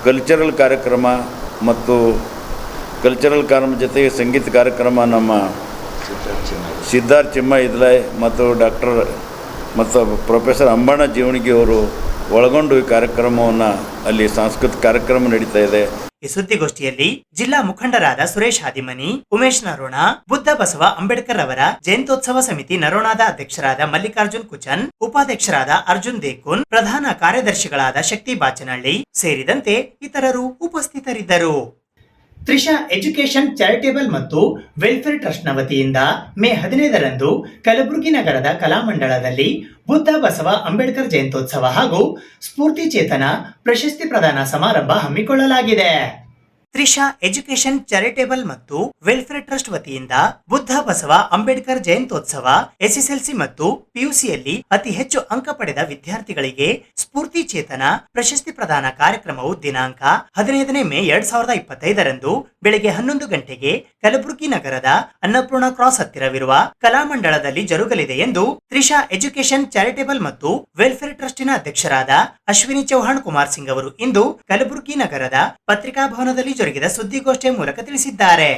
ಕಲ್ಚರಲ್ ಕಾರ್ಯಕ್ರಮ ಮತ್ತು ಜೊತೆಗೆ ಸಂಗೀತ ಕಾರ್ಯಕ್ರಮ ನಮ್ಮ ಸಿದ್ಧಾರ್ಥ್ ಚಿಮ್ಮ ಇದ್ಲಾಯ್ ಮತ್ತು ಡಾಕ್ಟರ್ ಮತ್ತು ಪ್ರೊಫೆಸರ್ ಅಂಬಣ್ಣ ಜೀವಣಿಗೆ ಅವರು ಒಳಗೊಂಡು ಈ ಕಾರ್ಯಕ್ರಮವನ್ನು ಅಲ್ಲಿ ಸಾಂಸ್ಕೃತಿಕ ಕಾರ್ಯಕ್ರಮ ನಡೀತಾ ಇದೆ. ಈ ಸುದ್ದಿಗೋಷ್ಠಿಯಲ್ಲಿ ಜಿಲ್ಲಾ ಮುಖಂಡರಾದ ಸುರೇಶ್ ಹಾದಿಮನಿ, ಉಮೇಶ್ ನರೋಣ, ಬುದ್ಧ ಬಸವ ಅಂಬೇಡ್ಕರ್ ಅವರ ಜಯಂತ್ಯೋತ್ಸವ ಸಮಿತಿ ನರೋಣಾದ ಅಧ್ಯಕ್ಷರಾದ ಮಲ್ಲಿಕಾರ್ಜುನ್ ಕುಚನ್, ಉಪಾಧ್ಯಕ್ಷರಾದ ಅರ್ಜುನ್ ದೇಕುನ್, ಪ್ರಧಾನ ಕಾರ್ಯದರ್ಶಿಗಳಾದ ಶಕ್ತಿ ಬಾಚನಹಳ್ಳಿ ಸೇರಿದಂತೆ ಇತರರು ಉಪಸ್ಥಿತರಿದ್ದರು. ತ್ರಿಷಾ ಎಜುಕೇಶನ್ ಚಾರಿಟೇಬಲ್ ಮತ್ತು ವೆಲ್ಫೇರ್ ಟ್ರಸ್ಟ್ನ ವತಿಯಿಂದ ಮೇ 15ರಂದು ಕಲಬುರಗಿ ನಗರದ ಕಲಾಮಂಡಲದಲ್ಲಿ ಬುದ್ಧ ಬಸವ ಅಂಬೇಡ್ಕರ್ ಜಯಂತ್ಯೋತ್ಸವ ಹಾಗೂ ಸ್ಫೂರ್ತಿ ಚೇತನ ಪ್ರಶಸ್ತಿ ಪ್ರದಾನ ಸಮಾರಂಭ ಹಮ್ಮಿಕೊಳ್ಳಲಾಗಿದೆ. ತ್ರಿಷಾ ಎಜುಕೇಶನ್ ಚಾರಿಟೇಬಲ್ ಮತ್ತು ವೆಲ್ಫೇರ್ ಟ್ರಸ್ಟ್ ವತಿಯಿಂದ ಬುದ್ಧ ಬಸವ ಅಂಬೇಡ್ಕರ್ ಜಯಂತ್ಯೋತ್ಸವ ಎಸ್ಎಸ್ಎಲ್ಸಿ ಮತ್ತು ಪಿಯುಸಿಯಲ್ಲಿ ಅತಿ ಹೆಚ್ಚು ಅಂಕ ಪಡೆದ ವಿದ್ಯಾರ್ಥಿಗಳಿಗೆ ಸ್ಫೂರ್ತಿ ಚೇತನ ಪ್ರಶಸ್ತಿ ಪ್ರದಾನ ಕಾರ್ಯಕ್ರಮವು ದಿನಾಂಕ 15 ಮೇ 2025ರಂದು ಬೆಳಗ್ಗೆ 11 ಗಂಟೆಗೆ ಕಲಬುರಗಿ ನಗರದ ಅನ್ನಪೂರ್ಣ ಕ್ರಾಸ್ ಹತ್ತಿರವಿರುವ ಕಲಾಮಂಡಲದಲ್ಲಿ ಜರುಗಲಿದೆ ಎಂದು ತ್ರಿಷಾ ಎಜುಕೇಶನ್ ಚಾರಿಟೇಬಲ್ ಮತ್ತು ವೆಲ್ಫೇರ್ ಟ್ರಸ್ಟಿನ ಅಧ್ಯಕ್ಷರಾದ ಅಶ್ವಿನಿ ಚೌಹಾಣ್ ಕುಮಾರ್ ಸಿಂಗ್ ಅವರು ಇಂದು ಕಲಬುರಗಿ ನಗರದ ಪತ್ರಿಕಾ ಭವನದಲ್ಲಿ ಜರುಗಿದ ಸುದ್ದಿಗೋಷ್ಠಿಯ ಮೂಲಕ ತಿಳಿಸಿದ್ದಾರೆ.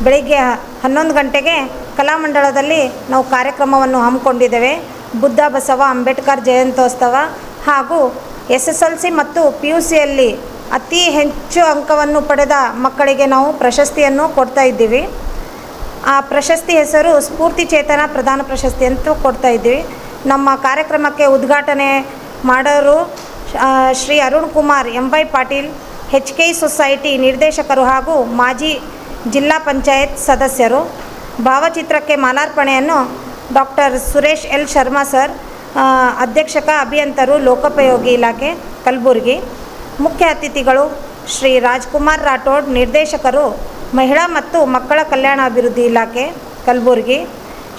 ಬೆಳಿಗ್ಗೆ 11 ಗಂಟೆಗೆ ಕಲಾಮಂಡಲದಲ್ಲಿ ನಾವು ಕಾರ್ಯಕ್ರಮವನ್ನು ಹಮ್ಮಿಕೊಂಡಿದ್ದೇವೆ. ಬುದ್ಧ ಬಸವ ಅಂಬೇಡ್ಕರ್ ಜಯಂತ್ಯೋತ್ಸವ ಹಾಗೂ SSLC ಮತ್ತು PUCಯಲ್ಲಿ ಅತಿ ಹೆಚ್ಚು ಅಂಕವನ್ನು ಪಡೆದ ಮಕ್ಕಳಿಗೆ ನಾವು ಪ್ರಶಸ್ತಿಯನ್ನು ಕೊಡ್ತಾ ಇದ್ದೀವಿ. ಆ ಪ್ರಶಸ್ತಿ ಹೆಸರು ಸ್ಫೂರ್ತಿ ಚೇತನ ಪ್ರಧಾನ ಪ್ರಶಸ್ತಿ ಅಂತ ಕೊಡ್ತಾ ಇದ್ದೀವಿ. ನಮ್ಮ ಕಾರ್ಯಕ್ರಮಕ್ಕೆ ಉದ್ಘಾಟನೆ ಮಾಡೋರು Shri Arun Kumar MY Patil, HKI society ನಿರ್ದೇಶಕರು ಹಾಗೂ ಮಾಜಿ ಜಿಲ್ಲಾ ಪಂಚಾಯತ್ ಸದಸ್ಯರು. ಭಾವಚಿತ್ರಕ್ಕೆ ಮಾಲಾರ್ಪಣೆಯನ್ನು doctor Suresh L Sharma sir, ಅಧ್ಯಕ್ಷಕ ಅಭಿಯಂತರು ಲೋಕೋಪಯೋಗಿ ಇಲಾಖೆ ಕಲಬುರಗಿ. ಮುಖ್ಯ ಅತಿಥಿಗಳು ಶ್ರೀ ರಾಜ್ಕುಮಾರ್ ರಾಠೋಡ್, ನಿರ್ದೇಶಕರು ಮಹಿಳಾ ಮತ್ತು ಮಕ್ಕಳ ಕಲ್ಯಾಣ ಅಭಿವೃದ್ಧಿ ಇಲಾಖೆ ಕಲಬುರಗಿ.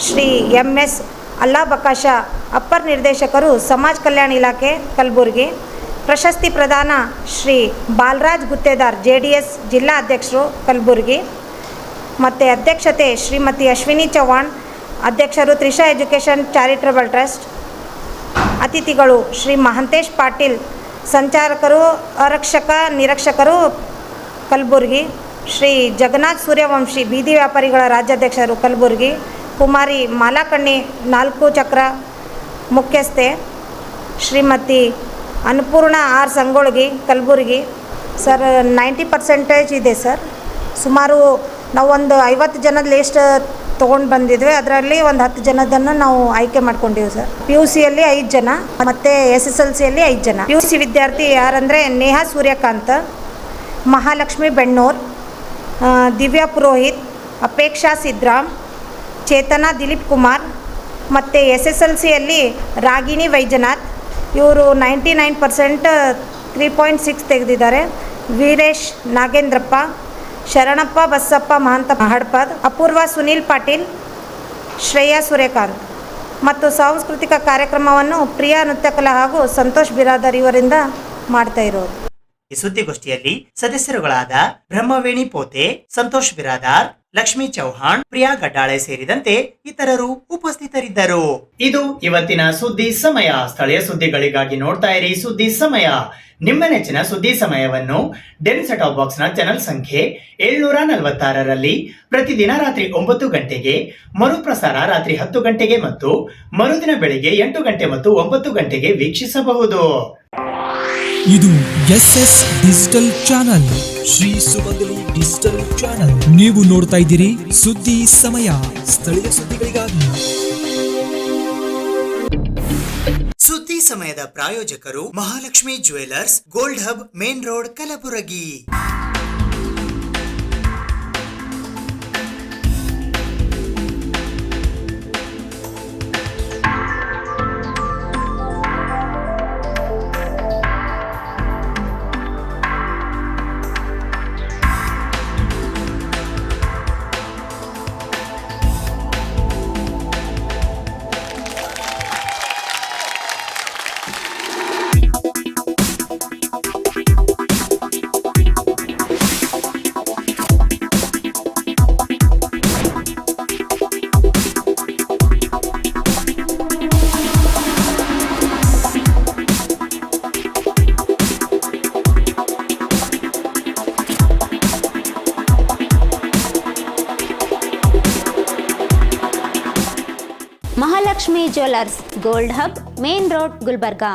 ಶ್ರೀ MS ಅಲ್ಲಾಬಕಾಶ, ಅಪ್ಪರ್ ನಿರ್ದೇಶಕರು ಸಮಾಜ ಕಲ್ಯಾಣ ಇಲಾಖೆ ಕಲಬುರಗಿ. ಪ್ರಶಸ್ತಿ ಪ್ರದಾನ ಶ್ರೀ ಬಾಲರಾಜ್ ಗುತ್ತೇದಾರ್, JDS ಜಿಲ್ಲಾ ಅಧ್ಯಕ್ಷರು ಕಲಬುರಗಿ. ಮತ್ತು ಅಧ್ಯಕ್ಷತೆ ಶ್ರೀಮತಿ ಅಶ್ವಿನಿ ಚೌಹಾಣ್, ಅಧ್ಯಕ್ಷರು ತ್ರಿಷಾ ಎಜುಕೇಷನ್ ಚಾರಿಟಬಲ್ ಟ್ರಸ್ಟ್. ಅತಿಥಿಗಳು ಶ್ರೀ ಮಹಂತೇಶ್ ಪಾಟೀಲ್, ಸಂಚಾರಕರು ಆರಕ್ಷಕ ನಿರೀಕ್ಷಕರು ಕಲಬುರಗಿ. ಶ್ರೀ ಜಗನ್ನಾಥ್ ಸೂರ್ಯವಂಶಿ, ಬೀದಿ ವ್ಯಾಪಾರಿಗಳ ರಾಜ್ಯಾಧ್ಯಕ್ಷರು ಕಲಬುರಗಿ. ಕುಮಾರಿ ಮಾಲಾಕಣ್ಣಿ, 4 ಚಕ್ರ ಮುಖ್ಯಸ್ಥೆ. ಶ್ರೀಮತಿ ಅನ್ನಪೂರ್ಣ R ಸಂಗೊಳ್ಗಿ, ಕಲಬುರಗಿ. ಸರ್ 90% ಇದೆ ಸರ್. ಸುಮಾರು ನಾವು ಒಂದು 50 ಜನದ ಲಿಸ್ಟ್ ತೊಗೊಂಡು ಬಂದಿದ್ವಿ. ಅದರಲ್ಲಿ ಒಂದು 10 ಜನದನ್ನು ನಾವು ಆಯ್ಕೆ ಮಾಡ್ಕೊಂಡಿವಿ ಸರ್. PUCಯಲ್ಲಿ 5 ಜನ ಮತ್ತು SSLCಯಲ್ಲಿ 5 ಜನ. PUC ವಿದ್ಯಾರ್ಥಿ ಯಾರಂದರೆ ನೇಹಾ ಸೂರ್ಯಕಾಂತ್, ಮಹಾಲಕ್ಷ್ಮಿ ಬೆಣ್ಣೂರ್, ದಿವ್ಯಾ ಪುರೋಹಿತ್, ಅಪೇಕ್ಷಾ ಸಿದ್ರಾಮ್, ಚೇತನಾ ದಿಲೀಪ್ ಕುಮಾರ್. ಮತ್ತು SSLCಯಲ್ಲಿ ರಾಗಿಣಿ ವೈಜನಾಥ್, ಇವರು 99% 3.6 ತೆಗೆದಿದ್ದಾರೆ. ವೀರೇಶ್ ನಾಗೇಂದ್ರಪ್ಪ, ಶರಣಪ್ಪ ಬಸಪ್ಪ ಮಹಂತ ಹಡ್ಪದ್, ಅಪೂರ್ವ ಸುನೀಲ್ ಪಾಟೀಲ್, ಶ್ರೇಯಾ ಸೂರ್ಯಕಾಂತ್. ಮತ್ತು ಸಾಂಸ್ಕೃತಿಕ ಕಾರ್ಯಕ್ರಮವನ್ನು ಪ್ರಿಯಾ ನೃತ್ಯಕಲಾ ಹಾಗೂ ಸಂತೋಷ್ ಬಿರಾದರ್ ಇವರಿಂದ ಮಾಡ್ತಾ ಇರೋದು. ಈ ಸುದ್ದಿಗೋಷ್ಠಿಯಲ್ಲಿ ಸದಸ್ಯರುಗಳಾದ ಬ್ರಹ್ಮವೇಣಿ ಪೋತೆ, ಸಂತೋಷ್ ಬಿರಾದಾರ್, ಲಕ್ಷ್ಮೀ ಚೌಹಾಣ್, ಪ್ರಿಯಾ ಗಡ್ಡಾಳೆ ಸೇರಿದಂತೆ ಇತರರು ಉಪಸ್ಥಿತರಿದ್ದರು. ಇದು ಇವತ್ತಿನ ಸುದ್ದಿ ಸಮಯ. ಸ್ಥಳೀಯ ಸುದ್ದಿಗಳಿಗಾಗಿ ನೋಡ್ತಾ ಇರಿ ಸುದ್ದಿ ಸಮಯ. ನಿಮ್ಮ ನೆಚ್ಚಿನ ಸುದ್ದಿ ಸಮಯವನ್ನು ಡೆನ್ ಸೆಟ್ ಟಾಪ್ ಬಾಕ್ಸ್ ನ ಚಾನೆಲ್ ಸಂಖ್ಯೆ 746ರಲ್ಲಿ ಪ್ರತಿದಿನ ರಾತ್ರಿ 9 ಗಂಟೆಗೆ, ಮರುಪ್ರಸಾರ ರಾತ್ರಿ 10 ಗಂಟೆಗೆ ಮತ್ತು ಮರುದಿನ ಬೆಳಿಗ್ಗೆ 8 ಗಂಟೆ ಮತ್ತು 9 ಗಂಟೆಗೆ ವೀಕ್ಷಿಸಬಹುದು. ಇದು SS ಡಿಜಿಟಲ್ ಚಾನಲ್, ಶ್ರೀ ಸುಮಂಗಲಿ ಡಿಜಿಟಲ್ ಚಾನಲ್. ನೀವು ನೋಡ್ತಾ ಇದ್ದೀರಿ ಸುದ್ದಿ ಸಮಯ, ಸ್ಥಳೀಯ ಸುದ್ದಿಗಳಿಗಾಗಿ. ಸುದ್ದಿ ಸಮಯದ ಪ್ರಾಯೋಜಕರು Mahalakshmi jewellers, gold hub, main road, Kalaburagi. Mahalakshmi jewellers gold hub main road Gulbarga.